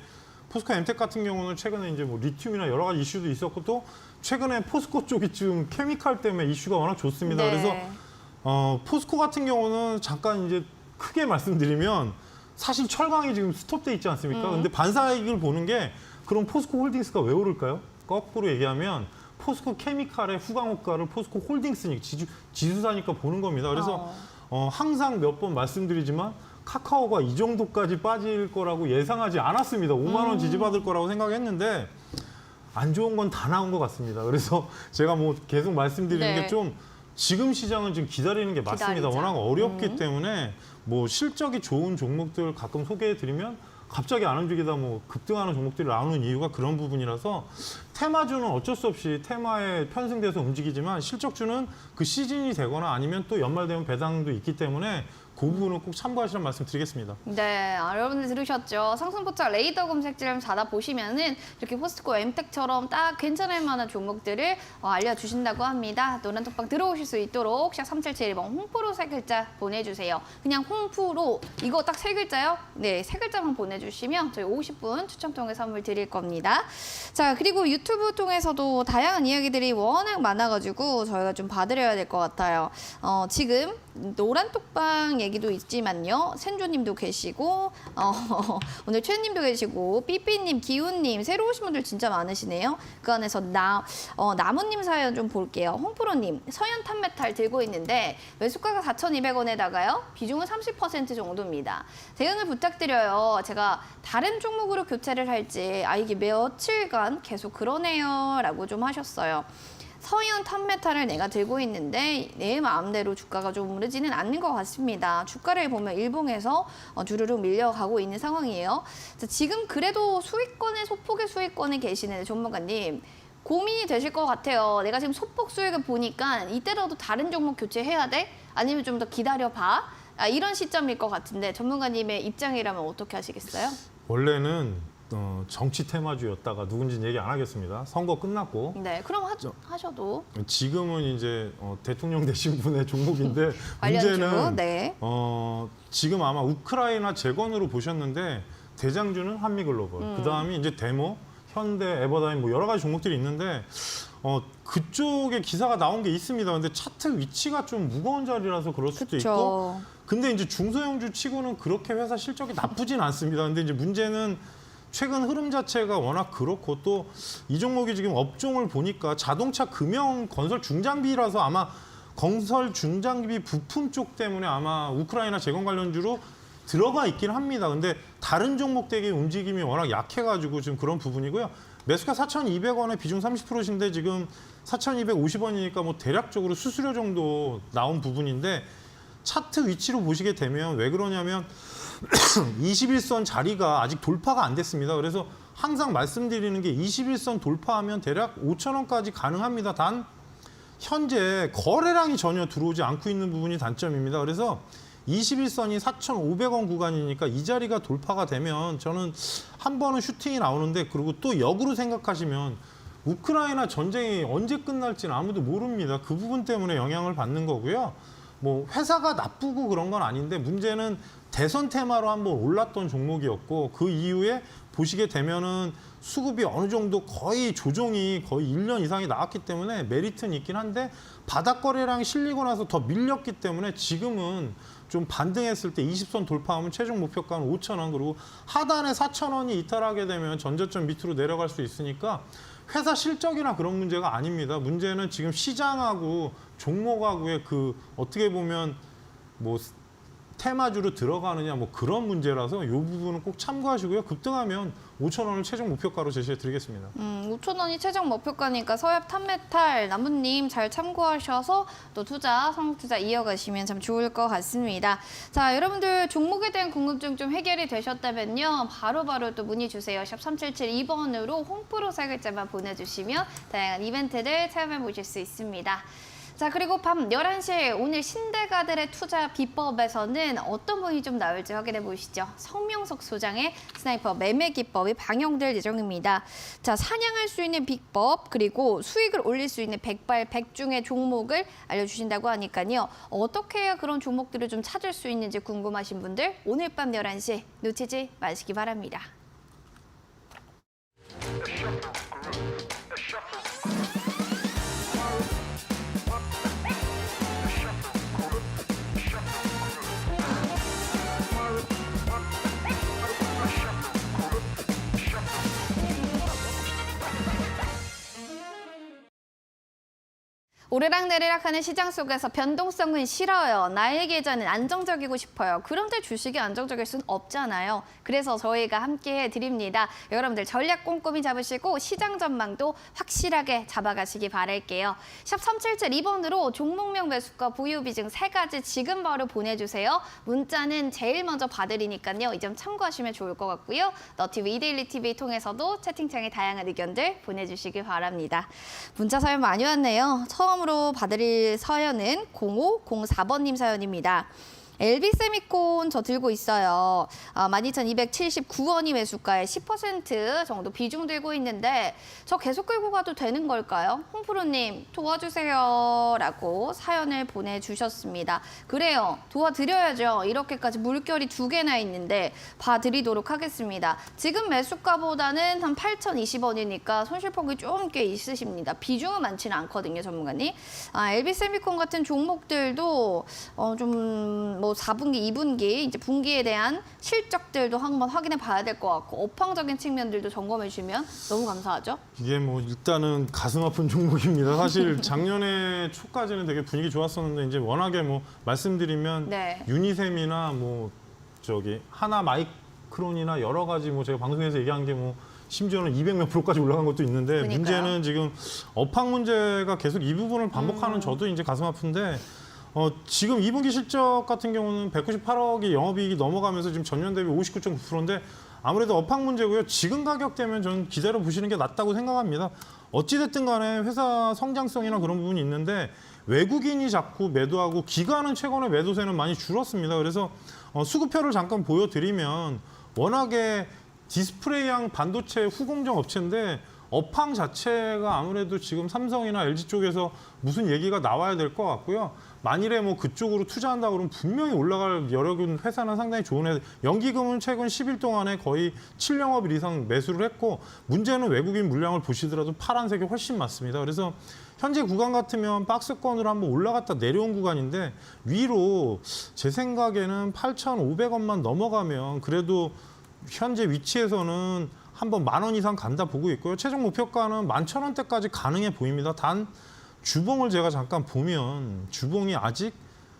포스코 엠텍 같은 경우는 최근에 이제 뭐 리튬이나 여러 가지 이슈도 있었고 또 최근에 포스코 쪽이 지금 케미칼 때문에 이슈가 워낙 좋습니다. 네. 그래서 포스코 같은 경우는 잠깐 이제 크게 말씀드리면 사실 철강이 지금 스톱돼 있지 않습니까? 근데 반사이익을 보는 게 그럼 포스코 홀딩스가 왜 오를까요? 거꾸로 얘기하면 포스코 케미칼의 후광호가를 포스코 홀딩스니까 지수사니까 보는 겁니다. 그래서 항상 몇 번 말씀드리지만 카카오가 이 정도까지 빠질 거라고 예상하지 않았습니다. 5만 원 지지받을 거라고 생각했는데 안 좋은 건 다 나온 것 같습니다. 그래서 제가 뭐 계속 말씀드리는 네. 게 좀 지금 시장은 지금 기다리는 게 맞습니다. 기다리자. 워낙 어렵기 때문에 뭐 실적이 좋은 종목들 가끔 소개해드리면 갑자기 안 움직이다 뭐 급등하는 종목들이 나오는 이유가 그런 부분이라서 테마주는 어쩔 수 없이 테마에 편승돼서 움직이지만 실적주는 그 시즌이 되거나 아니면 또 연말 되면 배당도 있기 때문에 그 부분은 꼭 참고하시라는 말씀 드리겠습니다. 네, 여러분들 들으셨죠? 상승포착 레이더 검색지를 받아보시면은 이렇게 포스코 엠텍처럼 딱 괜찮을 만한 종목들을 알려주신다고 합니다. 노란톡방 들어오실 수 있도록 샵 3771번 홍프로 세 글자 보내주세요. 그냥 홍프로 이거 딱 세 글자요? 네, 세 글자만 보내주시면 저희 50분 추첨 통해 선물 드릴 겁니다. 자, 그리고 유튜브 통해서도 다양한 이야기들이 워낙 많아가지고 저희가 좀 봐드려야 될 것 같아요. 지금 노란톡방 얘기도 있지만요. 센조님도 계시고 오늘 최님도 계시고 삐삐님, 기훈님 새로 오신 분들 진짜 많으시네요. 그 안에서 나무님 사연 좀 볼게요. 홍프로님 서현 탄메탈 들고 있는데 매수가가 4,200원에다가요. 비중은 30% 정도입니다. 대응을 부탁드려요. 제가 다른 종목으로 교체를 할지 이게 며칠간 계속 그러네요 라고 좀 하셨어요. 서현 탄메탈을 내가 들고 있는데 내 마음대로 주가가 좀 오르지는 않는 것 같습니다. 주가를 보면 일봉에서 주르륵 밀려가고 있는 상황이에요. 자, 지금 그래도 소폭의 수익권에 계시는 전문가님 고민이 되실 것 같아요. 내가 지금 소폭 수익을 보니까 이때라도 다른 종목 교체해야 돼? 아니면 좀 더 기다려봐? 이런 시점일 것 같은데 전문가님의 입장이라면 어떻게 하시겠어요? 원래는 정치 테마주였다가 누군지는 얘기 안 하겠습니다. 선거 끝났고 네, 그럼 하셔도 지금은 이제 대통령 되신 분의 종목인데 관련주, 문제는 네. 지금 아마 우크라이나 재건으로 보셨는데 대장주는 한미글로벌, 그다음이 이제 데모, 현대, 에버다임 뭐 여러 가지 종목들이 있는데 그쪽에 기사가 나온 게 있습니다. 근데 차트 위치가 좀 무거운 자리라서 그럴 수도 있고. 근데 이제 중소형주 치고는 그렇게 회사 실적이 나쁘진 않습니다. 근데 이제 문제는 최근 흐름 자체가 워낙 그렇고 또 이 종목이 지금 업종을 보니까 자동차, 금형, 건설 중장비라서 아마 건설 중장비 부품 쪽 때문에 아마 우크라이나 재건 관련주로 들어가 있긴 합니다. 근데 다른 종목 대비 움직임이 워낙 약해가지고 지금 그런 부분이고요. 매수가 4,200원에 비중 30%인데 지금 4,250원이니까 뭐 대략적으로 수수료 정도 나온 부분인데 차트 위치로 보시게 되면 왜 그러냐면 21선 자리가 아직 돌파가 안 됐습니다. 그래서 항상 말씀드리는 게 21선 돌파하면 대략 5,000원까지 가능합니다. 단 현재 거래량이 전혀 들어오지 않고 있는 부분이 단점입니다. 그래서 21선이 4,500원 구간이니까 이 자리가 돌파가 되면 저는 한 번은 슈팅이 나오는데, 그리고 또 역으로 생각하시면 우크라이나 전쟁이 언제 끝날지는 아무도 모릅니다. 그 부분 때문에 영향을 받는 거고요. 뭐 회사가 나쁘고 그런 건 아닌데 문제는 대선 테마로 한번 올랐던 종목이었고 그 이후에 보시게 되면은 수급이 어느 정도 거의 조정이 거의 1년 이상이 나왔기 때문에 메리트는 있긴 한데 바닥 거래량이 실리고 나서 더 밀렸기 때문에 지금은 좀 반등했을 때 20선 돌파하면 최종 목표가는 5,000원, 그리고 하단에 4,000원이 이탈하게 되면 전저점 밑으로 내려갈 수 있으니까 회사 실적이나 그런 문제가 아닙니다. 문제는 지금 시장하고 종목하고의 그 어떻게 보면 뭐 테마주로 들어가느냐 뭐 그런 문제라서 이 부분은 꼭 참고하시고요. 급등하면 5,000원을 최종 목표가로 제시해 드리겠습니다. 5,000원이 최종 목표가니까 서협 탑메탈 나무님 잘 참고하셔서 또 선공 투자 이어가시면 참 좋을 것 같습니다. 자, 여러분들 종목에 대한 궁금증 좀 해결이 되셨다면요. 바로바로 또 문의 주세요. 샵 3772번으로 홈프로 세 글자만 보내주시면 다양한 이벤트들 체험해 보실 수 있습니다. 자, 그리고 밤 11시에 오늘 신대가들의 투자 비법에서는 어떤 부분이 좀 나올지 확인해 보시죠. 성명석 소장의 스나이퍼 매매 기법이 방영될 예정입니다. 자, 사냥할 수 있는 비법, 그리고 수익을 올릴 수 있는 백발백중의 종목을 알려주신다고 하니까요. 어떻게 해야 그런 종목들을 좀 찾을 수 있는지 궁금하신 분들 오늘 밤 11시 놓치지 마시기 바랍니다. 오르락내리락하는 시장 속에서 변동성은 싫어요. 나의 계좌는 안정적이고 싶어요. 그런데 주식이 안정적일 수는 없잖아요. 그래서 저희가 함께 해드립니다. 여러분들 전략 꼼꼼히 잡으시고 시장 전망도 확실하게 잡아가시기 바랄게요. 샵 3772번으로 종목명 매수가 보유 비중 3가지 지금 바로 보내주세요. 문자는 제일 먼저 봐드리니까요. 이 점 참고하시면 좋을 것 같고요. 너티비 이데일리 TV 통해서도 채팅창에 다양한 의견들 보내주시기 바랍니다. 문자 사연 많이 왔네요. 처음으로 봐드릴 사연은 0504번님 사연입니다. LB세미콘 저 들고 있어요. 12,279원이 매수가에 10% 정도 비중 들고 있는데 저 계속 끌고 가도 되는 걸까요? 홍프로님 도와주세요 라고 사연을 보내주셨습니다. 그래요. 도와드려야죠. 이렇게까지 물결이 2개나 있는데 봐드리도록 하겠습니다. 지금 매수가보다는 한 8,020원이니까 손실폭이 좀 꽤 있으십니다. 비중은 많지는 않거든요, 전문가님. LB세미콘 같은 종목들도 좀 4분기, 2분기 이제 분기에 대한 실적들도 한번 확인해 봐야 될 것 같고 업황적인 측면들도 점검해 주시면 너무 감사하죠. 이게 뭐 일단은 가슴 아픈 종목입니다. 사실 작년에 초까지는 되게 분위기 좋았었는데 이제 워낙에 뭐 말씀드리면 네. 유니셈이나 뭐 저기 하나 마이크론이나 여러 가지 뭐 제가 방송에서 얘기한 게 뭐 심지어는 200몇 %까지 올라간 것도 있는데 그러니까요. 문제는 지금 업황 문제가 계속 이 부분을 반복하는 저도 이제 가슴 아픈데 지금 2분기 실적 같은 경우는 198억이 영업이익이 넘어가면서 지금 전년 대비 59.9%인데 아무래도 업황 문제고요. 지금 가격대면 저는 기다려 보시는 게 낫다고 생각합니다. 어찌됐든 간에 회사 성장성이나 그런 부분이 있는데 외국인이 자꾸 매도하고 기관은 최근에 매도세는 많이 줄었습니다. 그래서 수급표를 잠깐 보여드리면 워낙에 디스플레이형 반도체 후공정 업체인데 업황 자체가 아무래도 지금 삼성이나 LG 쪽에서 무슨 얘기가 나와야 될 것 같고요. 만일에 뭐 그쪽으로 투자한다 그러면 분명히 올라갈 여력은 회사는 상당히 좋은 회사. 연기금은 최근 10일 동안에 거의 7영업일 이상 매수를 했고 문제는 외국인 물량을 보시더라도 파란색이 훨씬 많습니다. 그래서 현재 구간 같으면 박스권으로 한번 올라갔다 내려온 구간인데 위로 제 생각에는 8,500원만 넘어가면 그래도 현재 위치에서는 한번 10,000원 이상 간다 보고 있고요. 최종 목표가는 11,000원대까지 가능해 보입니다. 단 주봉을 제가 잠깐 보면 주봉이 아직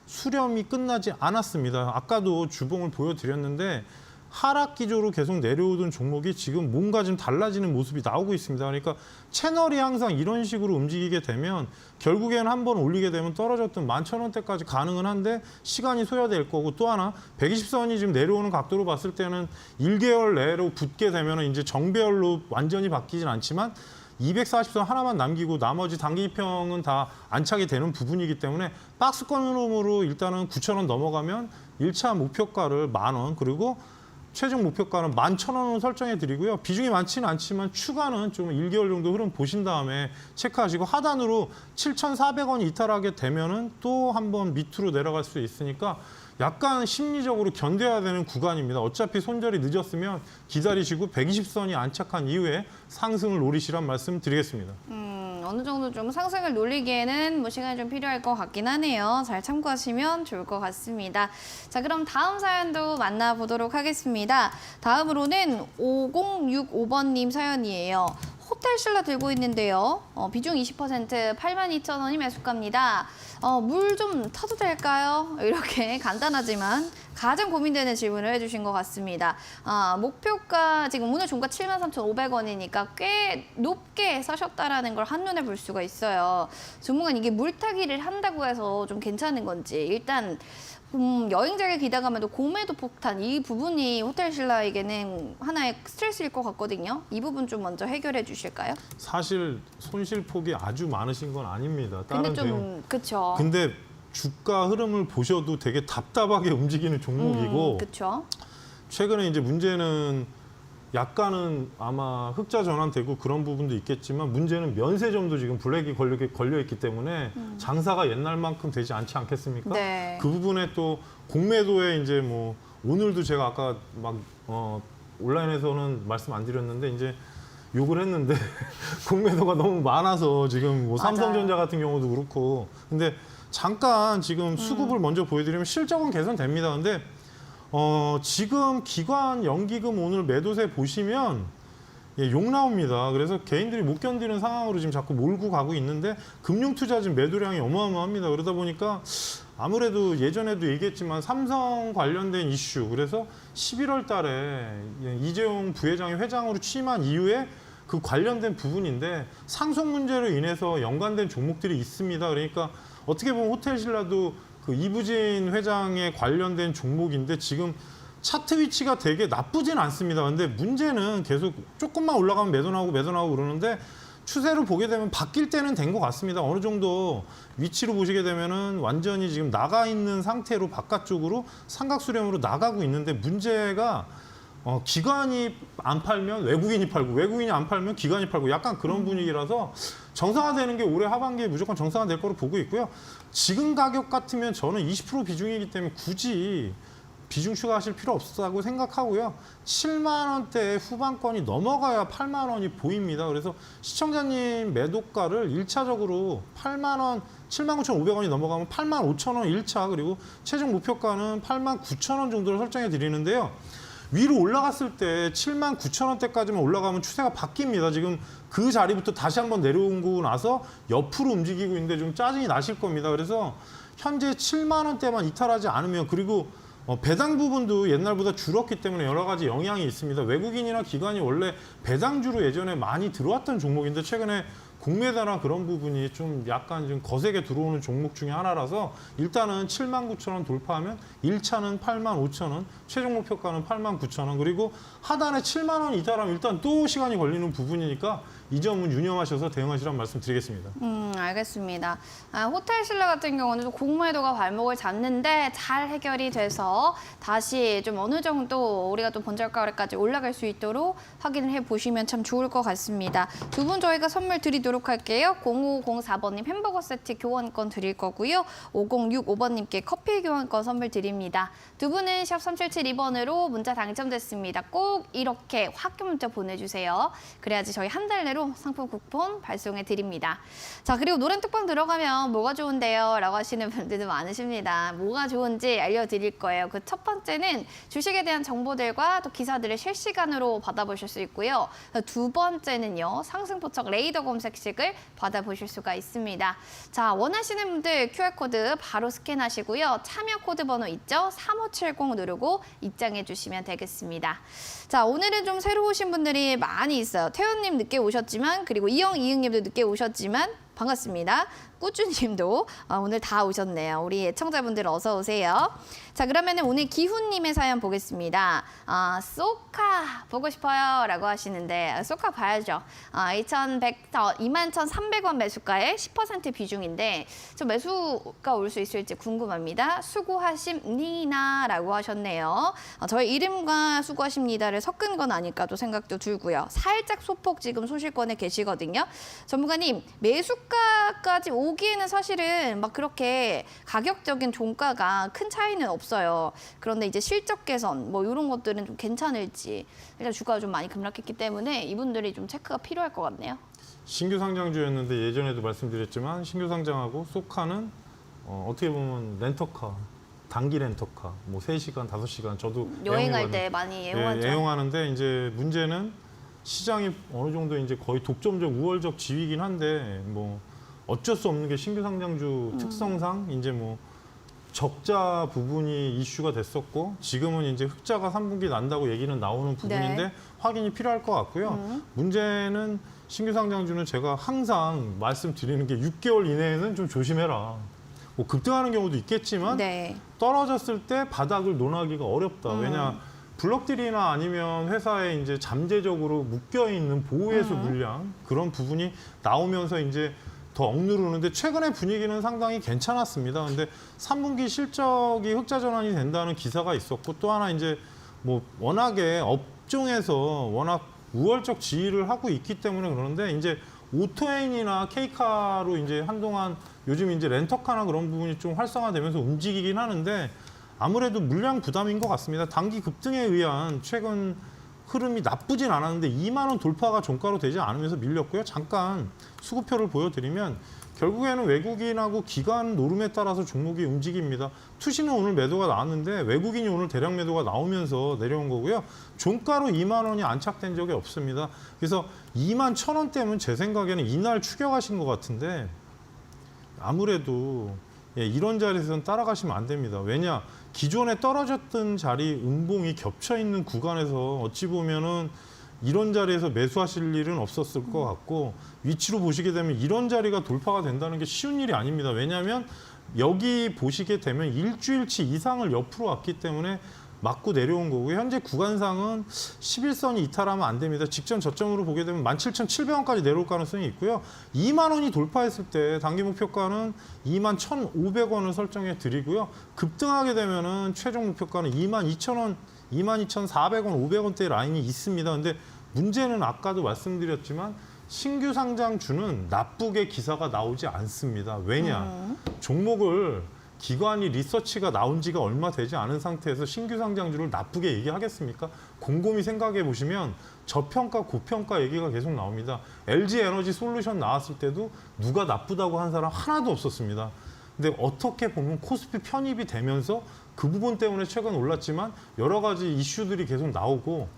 수렴이 끝나지 않았습니다. 아까도 주봉을 보여드렸는데 하락 기조로 계속 내려오던 종목이 지금 뭔가 좀 달라지는 모습이 나오고 있습니다. 그러니까 채널이 항상 이런 식으로 움직이게 되면 결국에는 한번 올리게 되면 떨어졌던 11,000원대까지 가능은 한데 시간이 소요될 거고 또 하나 120선이 지금 내려오는 각도로 봤을 때는 1개월 내로 붙게 되면 이제 정배열로 완전히 바뀌진 않지만 240선 하나만 남기고 나머지 단기평은 다 안착이 되는 부분이기 때문에 박스권으로 일단은 9,000원 넘어가면 1차 목표가를 10,000원 그리고 최종 목표가는 11,000원으로 설정해 드리고요. 비중이 많지는 않지만 추가는 좀 1개월 정도 흐름 보신 다음에 체크하시고 하단으로 7,400원이 이탈하게 되면은 또 한번 밑으로 내려갈 수 있으니까 약간 심리적으로 견뎌야 되는 구간입니다. 어차피 손절이 늦었으면 기다리시고 120선이 안착한 이후에 상승을 노리시란 말씀 드리겠습니다. 어느 정도 좀 상승을 노리기에는 뭐 시간이 좀 필요할 것 같긴 하네요. 잘 참고하시면 좋을 것 같습니다. 자, 그럼 다음 사연도 만나보도록 하겠습니다. 다음으로는 5065번님 사연이에요. 호텔 신라 들고 있는데요. 비중 20% 82,000원이 매수가입니다. 물 좀 타도 될까요? 이렇게 간단하지만 가장 고민되는 질문을 해주신 것 같습니다. 목표가 지금 오늘 종가 73,500원이니까 꽤 높게 사셨다라는 걸 한눈에 볼 수가 있어요. 전문가는 이게 물타기를 한다고 해서 좀 괜찮은 건지 일단 여행자를 기다가면도 고매도 폭탄 이 부분이 호텔 신라에게는 하나의 스트레스일 것 같거든요. 이 부분 좀 먼저 해결해 주실까요? 사실 손실폭이 아주 많으신 건 아닙니다. 근데 좀 그렇죠. 근데 주가 흐름을 보셔도 되게 답답하게 움직이는 종목이고 그렇죠. 최근에 이제 문제는 약간은 아마 흑자 전환되고 그런 부분도 있겠지만 문제는 면세점도 지금 블랙이 걸려 있기 때문에 장사가 옛날만큼 되지 않지 않겠습니까? 네. 그 부분에 또 공매도에 이제 뭐 오늘도 제가 아까 막 온라인에서는 말씀 안 드렸는데 이제 욕을 했는데 공매도가 너무 많아서 지금 뭐 맞아요. 삼성전자 같은 경우도 그렇고 근데 잠깐 지금 수급을 먼저 보여드리면 실적은 개선됩니다. 근데 지금 기관 연기금 오늘 매도세 보시면 욕 나옵니다. 그래서 개인들이 못 견디는 상황으로 지금 자꾸 몰고 가고 있는데 금융투자 지금 매도량이 어마어마합니다. 그러다 보니까 아무래도 예전에도 얘기했지만 삼성 관련된 이슈 그래서 11월 달에 이재용 부회장이 회장으로 취임한 이후에 그 관련된 부분인데 상속 문제로 인해서 연관된 종목들이 있습니다. 그러니까 어떻게 보면 호텔 신라도 그 이부진 회장에 관련된 종목인데 지금 차트 위치가 되게 나쁘진 않습니다. 근데 문제는 계속 조금만 올라가면 매도 나오고 그러는데 추세를 보게 되면 바뀔 때는 된 것 같습니다. 어느 정도 위치로 보시게 되면은 완전히 지금 나가 있는 상태로 바깥쪽으로 삼각수렴으로 나가고 있는데 문제가 기관이 안 팔면 외국인이 팔고 외국인이 안 팔면 기관이 팔고 약간 그런 분위기라서 정상화되는 게 올해 하반기에 무조건 정상화될 거로 보고 있고요. 지금 가격 같으면 저는 20% 비중이기 때문에 굳이 비중 추가하실 필요 없다고 생각하고요. 7만 원대 후반권이 넘어가야 8만 원이 보입니다. 그래서 시청자님 매도가를 1차적으로 8만 원, 79,500원이 넘어가면 85,000원 1차 그리고 최종 목표가는 89,000원 정도를 설정해 드리는데요. 위로 올라갔을 때 79,000원대까지만 올라가면 추세가 바뀝니다. 지금 그 자리부터 다시 한번 내려오고 나서 옆으로 움직이고 있는데 좀 짜증이 나실 겁니다. 그래서 현재 7만 원대만 이탈하지 않으면 그리고 배당 부분도 옛날보다 줄었기 때문에 여러 가지 영향이 있습니다. 외국인이나 기관이 원래 배당주로 예전에 많이 들어왔던 종목인데 최근에 공매도나 그런 부분이 좀 약간 좀 거세게 들어오는 종목 중에 하나라서 일단은 79,000원 돌파하면 1차는 85,000원, 최종 목표가는 89,000원 그리고 하단에 7만 원 이탈하면 일단 또 시간이 걸리는 부분이니까 이 점은 유념하셔서 대응하시라는 말씀 드리겠습니다. 알겠습니다. 호텔신라 같은 경우는 좀 공매도가 발목을 잡는데 잘 해결이 돼서 다시 좀 어느 정도 우리가 또 본절가까지 올라갈 수 있도록 확인을 해보시면 참 좋을 것 같습니다. 두 분 저희가 선물 드리도록 할게요. 0504번님 햄버거 세트 교환권 드릴 거고요. 5065번님께 커피 교환권 선물 드립니다. 두 분은 샵 3772번으로 문자 당첨됐습니다. 꼭 이렇게 학교 문자 보내주세요. 그래야지 저희 한 달 내로 상품 쿠폰 발송해 드립니다. 자, 그리고 노란톡방 들어가면 뭐가 좋은데요? 라고 하시는 분들도 많으십니다. 뭐가 좋은지 알려드릴 거예요. 그 첫 번째는 주식에 대한 정보들과 또 기사들을 실시간으로 받아보실 수 있고요. 두 번째는요, 상승포착 레이더 검색식을 받아보실 수가 있습니다. 자, 원하시는 분들 QR코드 바로 스캔하시고요. 참여 코드 번호 있죠? 3570 누르고 입장해 주시면 되겠습니다. 자, 오늘은 좀 새로 오신 분들이 많이 있어요. 태연님 늦게 오셨지만, 그리고 이응님도 늦게 오셨지만 반갑습니다. 꾸쭈님도 오늘 다 오셨네요. 우리 애청자분들 어서 오세요. 자, 그러면 오늘 기훈님의 사연 보겠습니다. 쏘카 보고 싶어요 라고 하시는데 쏘카 봐야죠. 21,300원 매수가에 10% 비중인데 좀 매수가 올 수 있을지 궁금합니다. 수고하십니다 라고 하셨네요. 저의 이름과 수고하십니다를 섞은 건 아닐까도 생각도 들고요. 살짝 소폭 지금 소실권에 계시거든요. 전문가님, 매수가까지 오기에는 사실은 막 그렇게 가격적인 종가가 큰 차이는 없어요. 그런데 이제 실적 개선 뭐 이런 것들은 좀 괜찮을지, 일단 주가가 좀 많이 급락했기 때문에 이분들이 좀 체크가 필요할 것 같네요. 신규 상장주였는데 예전에도 말씀드렸지만 신규 상장하고 쏘카는 어떻게 보면 렌터카, 단기 렌터카, 뭐 3시간, 5시간 저도 여행할 때 많이 애용하죠. 애용하는데 이제 문제는 시장이 어느 정도 이제 거의 독점적 우월적 지위이긴 한데 뭐 어쩔 수 없는 게 신규 상장주 특성상 이제 뭐 적자 부분이 이슈가 됐었고 지금은 이제 흑자가 3분기 난다고 얘기는 나오는 부분인데 네. 확인이 필요할 것 같고요. 문제는 신규 상장주는 제가 항상 말씀드리는 게 6개월 이내에는 좀 조심해라. 뭐 급등하는 경우도 있겠지만 네. 떨어졌을 때 바닥을 논하기가 어렵다. 왜냐 블록들이나 아니면 회사에 이제 잠재적으로 묶여 있는 보호해수 물량 그런 부분이 나오면서 이제 더 억누르는데 최근에 분위기는 상당히 괜찮았습니다. 근데 3분기 실적이 흑자 전환이 된다는 기사가 있었고 또 하나 이제 뭐 워낙에 업종에서 워낙 우월적 지위를 하고 있기 때문에 그러는데 이제 오토앤이나 K카로 이제 한동안 요즘 이제 렌터카나 그런 부분이 좀 활성화되면서 움직이긴 하는데 아무래도 물량 부담인 것 같습니다. 단기 급등에 의한 최근 흐름이 나쁘진 않았는데 2만 원 돌파가 종가로 되지 않으면서 밀렸고요. 잠깐 수급표를 보여드리면 결국에는 외국인하고 기관 노름에 따라서 종목이 움직입니다. 투시는 오늘 매도가 나왔는데 외국인이 오늘 대량 매도가 나오면서 내려온 거고요. 종가로 2만 원이 안착된 적이 없습니다. 그래서 2만 1,000원대면 제 생각에는 이날 추격하신 것 같은데 아무래도 이런 자리에서는 따라가시면 안 됩니다. 왜냐? 기존에 떨어졌던 자리 음봉이 겹쳐 있는 구간에서 어찌 보면은 이런 자리에서 매수하실 일은 없었을 것 같고 위치로 보시게 되면 이런 자리가 돌파가 된다는 게 쉬운 일이 아닙니다. 왜냐하면 여기 보시게 되면 일주일치 이상을 옆으로 왔기 때문에 맞고 내려온 거고요. 현재 구간상은 11선이 이탈하면 안 됩니다. 직전 저점으로 보게 되면 17,700원까지 내려올 가능성이 있고요. 2만 원이 돌파했을 때 단기 목표가는 21,500원을 설정해 드리고요. 급등하게 되면은 최종 목표가는 22,000원, 22,400원, 500원대 라인이 있습니다. 근데 문제는 아까도 말씀드렸지만 신규 상장주는 나쁘게 기사가 나오지 않습니다. 왜냐? 종목을 기관이 리서치가 나온 지가 얼마 되지 않은 상태에서 신규 상장주를 나쁘게 얘기하겠습니까? 곰곰이 생각해 보시면 저평가, 고평가 얘기가 계속 나옵니다. LG 에너지 솔루션 나왔을 때도 누가 나쁘다고 한 사람 하나도 없었습니다. 근데 어떻게 보면 코스피 편입이 되면서 그 부분 때문에 최근 올랐지만 여러 가지 이슈들이 계속 나오고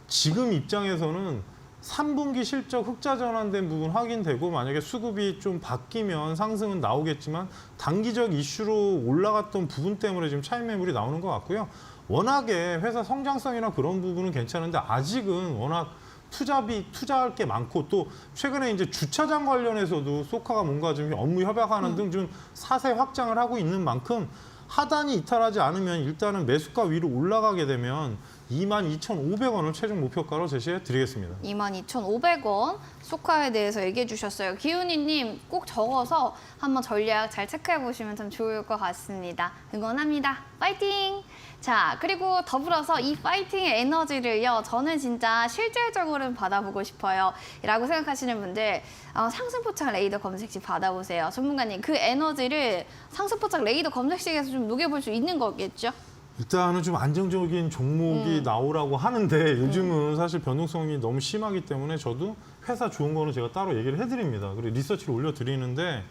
지금 입장에서는 3분기 실적 흑자 전환된 부분 확인되고 만약에 수급이 좀 바뀌면 상승은 나오겠지만 단기적 이슈로 올라갔던 부분 때문에 지금 차익 매물이 나오는 것 같고요. 워낙에 회사 성장성이나 그런 부분은 괜찮은데 아직은 워낙 투자할 게 많고 또 최근에 이제 주차장 관련해서도 쏘카가 뭔가 좀 업무 협약하는 등 좀 사세 확장을 하고 있는 만큼 하단이 이탈하지 않으면 일단은 매수가 위로 올라가게 되면 22,500원을 최종 목표가로 제시해 드리겠습니다. 22,500원 소카에 대해서 얘기해 주셨어요. 기훈이님 꼭 적어서 한번 전략 잘 체크해 보시면 참 좋을 것 같습니다. 응원합니다. 파이팅! 자, 그리고 더불어서 이 파이팅의 에너지를요, 저는 진짜 실질적으로 받아보고 싶어요. 라고 생각하시는 분들, 상승포착 레이더 검색식 받아보세요. 전문가님, 그 에너지를 상승포착 레이더 검색식에서 좀 녹여볼 수 있는 거겠죠? 일단은 좀 안정적인 종목이 나오라고 하는데 요즘은 사실 변동성이 너무 심하기 때문에 저도 회사 좋은 거는 제가 따로 얘기를 해드립니다. 그리고 리서치를 올려드리는데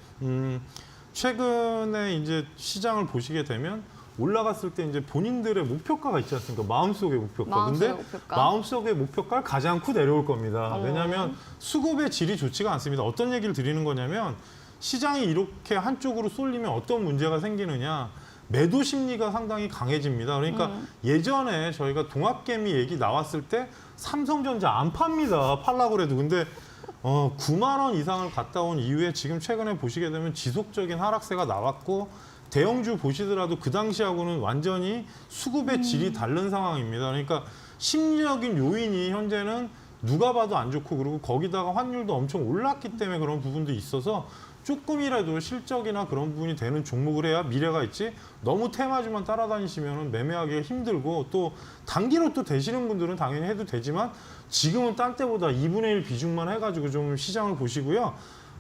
최근에 이제 시장을 보시게 되면 올라갔을 때 이제 본인들의 목표가가 있지 않습니까? 마음속의 목표가. 근데 마음속의 목표가를 가지 않고 내려올 겁니다. 왜냐하면 수급의 질이 좋지가 않습니다. 어떤 얘기를 드리는 거냐면 시장이 이렇게 한쪽으로 쏠리면 어떤 문제가 생기느냐. 매도 심리가 상당히 강해집니다. 그러니까 예전에 저희가 동학개미 얘기 나왔을 때 삼성전자 안 팝니다. 팔라고 그래도. 근데 9만 원 이상을 갔다 온 이후에 지금 최근에 보시게 되면 지속적인 하락세가 나왔고 대형주 보시더라도 그 당시하고는 완전히 수급의 질이 다른 상황입니다. 그러니까 심리적인 요인이 현재는 누가 봐도 안 좋고 그리고 거기다가 환율도 엄청 올랐기 때문에 그런 부분도 있어서 조금이라도 실적이나 그런 부분이 되는 종목을 해야 미래가 있지 너무 테마주만 따라다니시면 매매하기가 힘들고 또 단기로 또 되시는 분들은 당연히 해도 되지만 지금은 딴 때보다 2분의 1 비중만 해가지고 좀 시장을 보시고요.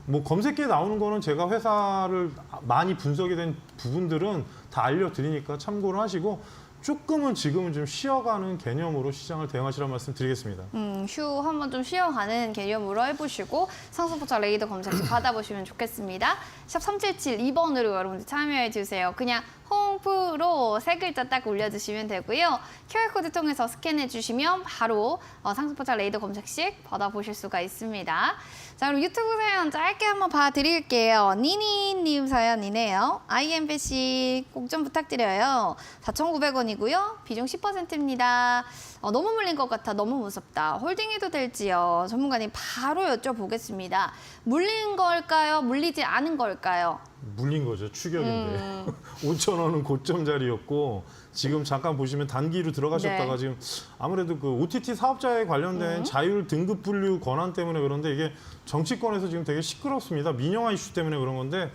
뭐 검색기에 나오는 거는 제가 회사를 많이 분석이 된 부분들은 다 알려드리니까 참고를 하시고 조금은 지금은 좀 쉬어가는 개념으로 시장을 대응하시라는 말씀 드리겠습니다. 휴 한번 좀 쉬어가는 개념으로 해보시고 상승포착 레이더 검색식 받아보시면 좋겠습니다. 샵 3772번으로 여러분들 참여해주세요. 그냥 홈프로 세 글자 딱 올려주시면 되고요. QR코드 통해서 스캔해주시면 바로 상승포착 레이더 검색식 받아보실 수가 있습니다. 자, 그럼 유튜브 사연 짧게 한번 봐드릴게요. 니니님 사연이네요. IMBC 꼭 좀 부탁드려요. 4,900원이고요. 비중 10%입니다. 너무 물린 것 같아. 너무 무섭다. 홀딩해도 될지요? 전문가님 바로 여쭤보겠습니다. 물린 걸까요? 물리지 않은 걸까요? 물린 거죠. 추격인데. 5,000원은 고점 자리였고 지금 잠깐 보시면 단기로 들어가셨다가 네. 지금 아무래도 그 OTT 사업자에 관련된 자율 등급 분류 권한 때문에 그런데 이게 정치권에서 지금 되게 시끄럽습니다. 민영화 이슈 때문에 그런 건데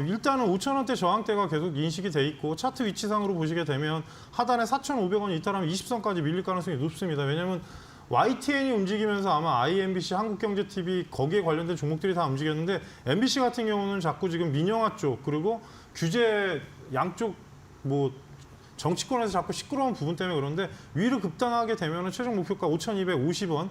일단은 5,000원대 저항대가 계속 인식이 돼 있고 차트 위치상으로 보시게 되면 하단에 4,500원 이탈하면 20선까지 밀릴 가능성이 높습니다. 왜냐하면 YTN이 움직이면서 아마 IMBC, 한국경제TV 거기에 관련된 종목들이 다 움직였는데 MBC 같은 경우는 자꾸 지금 민영화 쪽 그리고 규제 양쪽 뭐 정치권에서 자꾸 시끄러운 부분 때문에 그런데 위로 급등하게 되면 최종 목표가 5,250원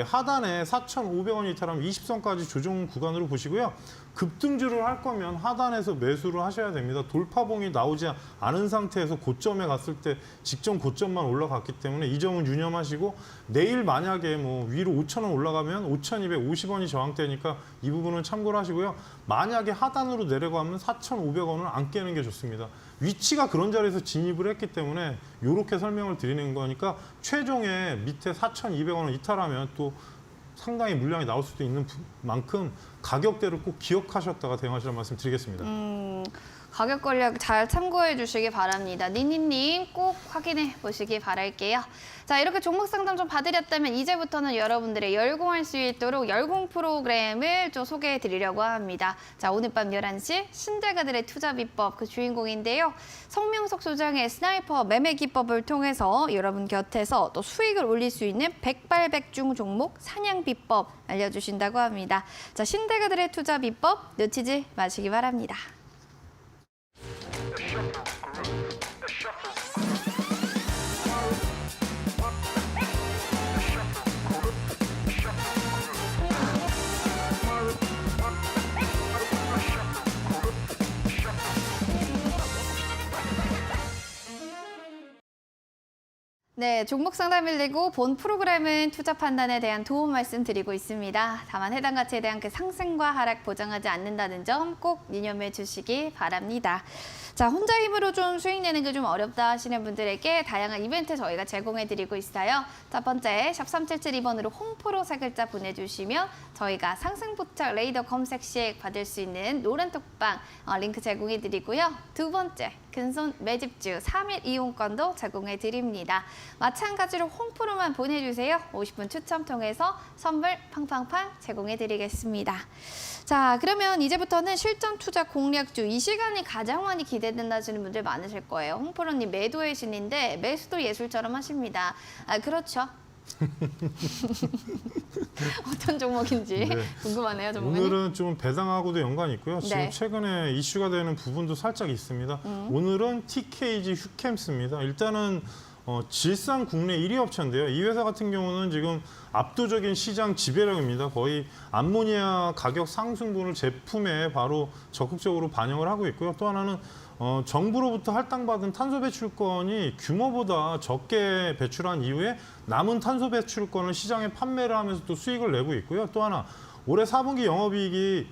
하단에 4,500원 이탈하면 20선까지 조정 구간으로 보시고요. 급등주를 할 거면 하단에서 매수를 하셔야 됩니다. 돌파봉이 나오지 않은 상태에서 고점에 갔을 때 직전 고점만 올라갔기 때문에 이 점은 유념하시고 내일 만약에 뭐 위로 5,000원 올라가면 5,250원이 저항대니까 이 부분은 참고를 하시고요. 만약에 하단으로 내려가면 4,500원을 안 깨는 게 좋습니다. 위치가 그런 자리에서 진입을 했기 때문에 이렇게 설명을 드리는 거니까 최종에 밑에 4,200원을 이탈하면 또 상당히 물량이 나올 수도 있는 만큼 가격대를 꼭 기억하셨다가 대응하시라는 말씀 드리겠습니다. 가격 권력 잘 참고해 주시기 바랍니다. 니니님 꼭 확인해 보시기 바랄게요. 자, 이렇게 종목 상담 좀 봐드렸다면 이제부터는 여러분들의 열공할 수 있도록 열공 프로그램을 좀 소개해 드리려고 합니다. 자, 오늘 밤 11시 신대가들의 투자 비법 그 주인공인데요. 성명석 소장의 스나이퍼 매매 기법을 통해서 여러분 곁에서 또 수익을 올릴 수 있는 백발백중 종목 사냥 비법 알려주신다고 합니다. 자, 신대가들의 투자 비법 놓치지 마시기 바랍니다. 네, 종목 상담을 내고 본 프로그램은 투자 판단에 대한 도움 말씀드리고 있습니다. 다만 해당 가치에 대한 그 상승과 하락 보장하지 않는다는 점 꼭 유념해 주시기 바랍니다. 자, 혼자 힘으로 좀 수익 내는 게 좀 어렵다 하시는 분들에게 다양한 이벤트 저희가 제공해 드리고 있어요. 첫 번째, 샵 3772번으로 홍프로 세 글자 보내주시면 저희가 상승포착 레이더 검색식 받을 수 있는 노란 톡방 링크 제공해 드리고요. 두 번째, 근손 매집주 3일 이용권도 제공해 드립니다. 마찬가지로 홈프로만 보내주세요. 50분 추첨 통해서 선물 팡팡팡 제공해 드리겠습니다. 자, 그러면 이제부터는 실전 투자 공략주, 이 시간이 가장 많이 기대된다시는 분들 많으실 거예요. 홍프로님 매도의 신인데 매수도 예술처럼 하십니다. 아, 그렇죠. 어떤 종목인지 네. 궁금하네요, 전문가님. 오늘은 좀 배당하고도 연관이 있고요. 지금 네. 최근에 이슈가 되는 부분도 살짝 있습니다. 오늘은 TKG 휴캠스입니다. 일단은 질산 국내 1위 업체인데요. 이 회사 같은 경우는 지금 압도적인 시장 지배력입니다. 거의 암모니아 가격 상승분을 제품에 바로 적극적으로 반영을 하고 있고요. 또 하나는 정부로부터 할당받은 탄소 배출권이 규모보다 적게 배출한 이후에 남은 탄소 배출권을 시장에 판매를 하면서 또 수익을 내고 있고요. 또 하나 올해 4분기 영업이익이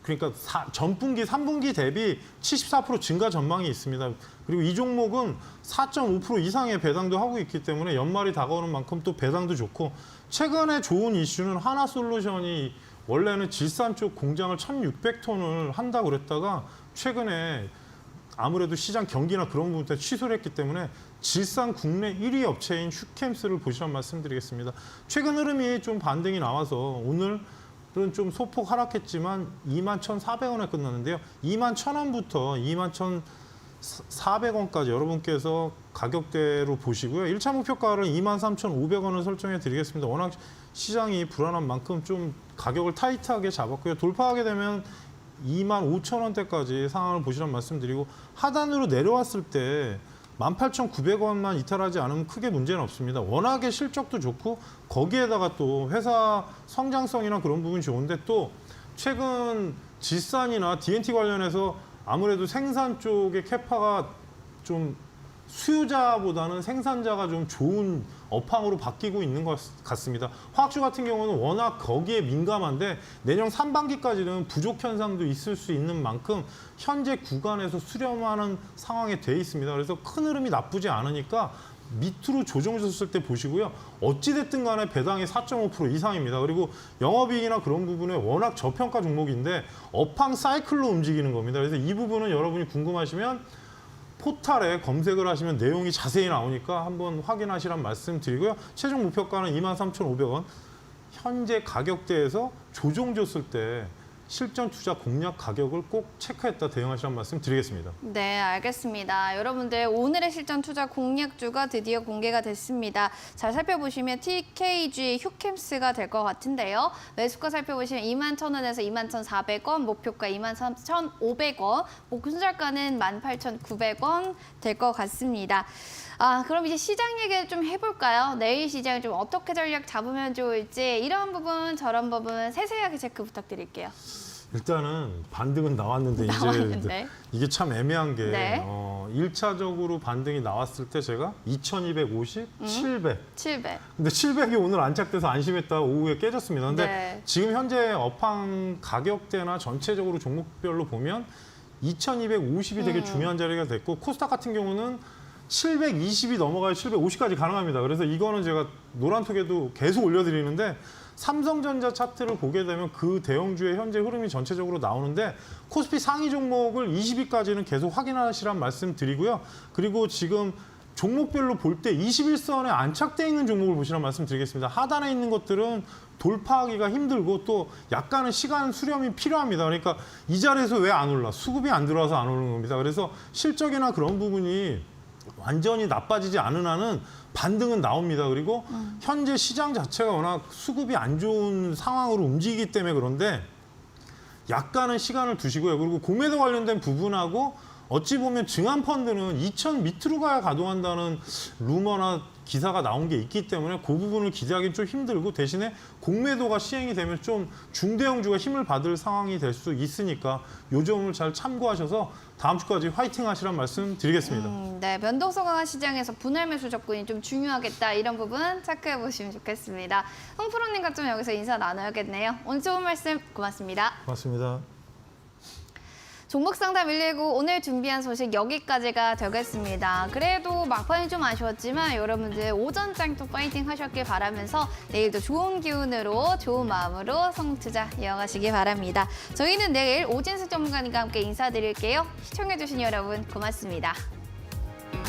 그러니까 전분기, 3분기 대비 74% 증가 전망이 있습니다. 그리고 이 종목은 4.5% 이상의 배당도 하고 있기 때문에 연말이 다가오는 만큼 또 배당도 좋고, 최근에 좋은 이슈는 하나솔루션이 원래는 질산 쪽 공장을 1,600톤을 한다고 그랬다가 최근에 아무래도 시장 경기나 그런 부분 때문에 취소를 했기 때문에 질산 국내 1위 업체인 휴캠스를 보시란 말씀드리겠습니다. 최근 흐름이 좀 반등이 나와서 오늘은 좀 소폭 하락했지만 21,400원에 끝났는데요. 21,000원부터 21,400원까지 여러분께서 가격대로 보시고요. 1차 목표가를 23,500원을 설정해 드리겠습니다. 워낙 시장이 불안한 만큼 좀 가격을 타이트하게 잡았고요. 돌파하게 되면 25,000원대까지 상황을 보시란 말씀드리고, 하단으로 내려왔을 때 18,900원만 이탈하지 않으면 크게 문제는 없습니다. 워낙에 실적도 좋고 거기에다가 또 회사 성장성이나 그런 부분이 좋은데, 또 최근 질산이나 D&T 관련해서 아무래도 생산 쪽의 캐파가 좀 수요자보다는 생산자가 좀 좋은 업황으로 바뀌고 있는 것 같습니다. 화학주 같은 경우는 워낙 거기에 민감한데 내년 상반기까지는 부족 현상도 있을 수 있는 만큼 현재 구간에서 수렴하는 상황에 돼 있습니다. 그래서 큰 흐름이 나쁘지 않으니까 밑으로 조정졌을 때 보시고요. 어찌됐든 간에 배당이 4.5% 이상입니다. 그리고 영업이익이나 그런 부분에 워낙 저평가 종목인데 업황 사이클로 움직이는 겁니다. 그래서 이 부분은 여러분이 궁금하시면 포탈에 검색을 하시면 내용이 자세히 나오니까 한번 확인하시란 말씀 드리고요. 최종 목표가는 23,500원. 현재 가격대에서 조정줬을 때 실전 투자 공략 가격을 꼭 체크했다 대응하시란 말씀 드리겠습니다. 네, 알겠습니다. 여러분들 오늘의 실전 투자 공략주가 드디어 공개가 됐습니다. 잘 살펴보시면 TKG 휴캠스가 될 것 같은데요. 매수가 살펴보시면 21,000원에서 21,400원, 목표가 23,500원, 목순절가는 18,900원 될 것 같습니다. 아, 그럼 이제 시장 얘기를 좀 해볼까요? 내일 시장 좀 어떻게 전략 잡으면 좋을지, 이런 부분 저런 부분 세세하게 체크 부탁드릴게요. 일단은 반등은 나왔는데 나왔는데. 이게 참 애매한 게 네. 1차적으로 반등이 나왔을 때 제가 2,250, 700. 700. 근데 700이 오늘 안착돼서 안심했다 오후에 깨졌습니다. 근데 네. 지금 현재 업황 가격대나 전체적으로 종목별로 보면 2,250이 되게 중요한 자리가 됐고, 코스닥 같은 경우는 720이 넘어가야 750까지 가능합니다. 그래서 이거는 제가 노란톡에도 계속 올려드리는데, 삼성전자 차트를 보게 되면 그 대형주의 현재 흐름이 전체적으로 나오는데, 코스피 상위 종목을 20위까지는 계속 확인하시란 말씀 드리고요. 그리고 지금 종목별로 볼 때 21선에 안착돼 있는 종목을 보시란 말씀 드리겠습니다. 하단에 있는 것들은 돌파하기가 힘들고 또 약간의 시간 수렴이 필요합니다. 그러니까 이 자리에서 왜 안 올라? 수급이 안 들어와서 안 오는 겁니다. 그래서 실적이나 그런 부분이 완전히 나빠지지 않은 한은 반등은 나옵니다. 그리고 현재 시장 자체가 워낙 수급이 안 좋은 상황으로 움직이기 때문에 그런데 약간은 시간을 두시고요. 그리고 공매도 관련된 부분하고 어찌 보면 증안펀드는 2,000 밑으로 가야 가동한다는 루머나 기사가 나온 게 있기 때문에 그 부분을 기대하기는 좀 힘들고, 대신에 공매도가 시행이 되면 좀 중대형주가 힘을 받을 상황이 될 수 있으니까 요 점을 잘 참고하셔서 다음 주까지 화이팅 하시란 말씀 드리겠습니다. 네, 변동성 강한 시장에서 분할 매수 접근이 좀 중요하겠다, 이런 부분 체크해 보시면 좋겠습니다. 홍프로님과 좀 여기서 인사 나눠야겠네요. 오늘 좋은 말씀 고맙습니다. 고맙습니다. 종목 상담 119 오늘 준비한 소식 여기까지가 되겠습니다. 그래도 막판이 좀 아쉬웠지만 여러분들 오전장 또 파이팅 하셨길 바라면서 내일도 좋은 기운으로 좋은 마음으로 성투자 이어가시기 바랍니다. 저희는 내일 오진숙 전문가님과 함께 인사드릴게요. 시청해주신 여러분 고맙습니다.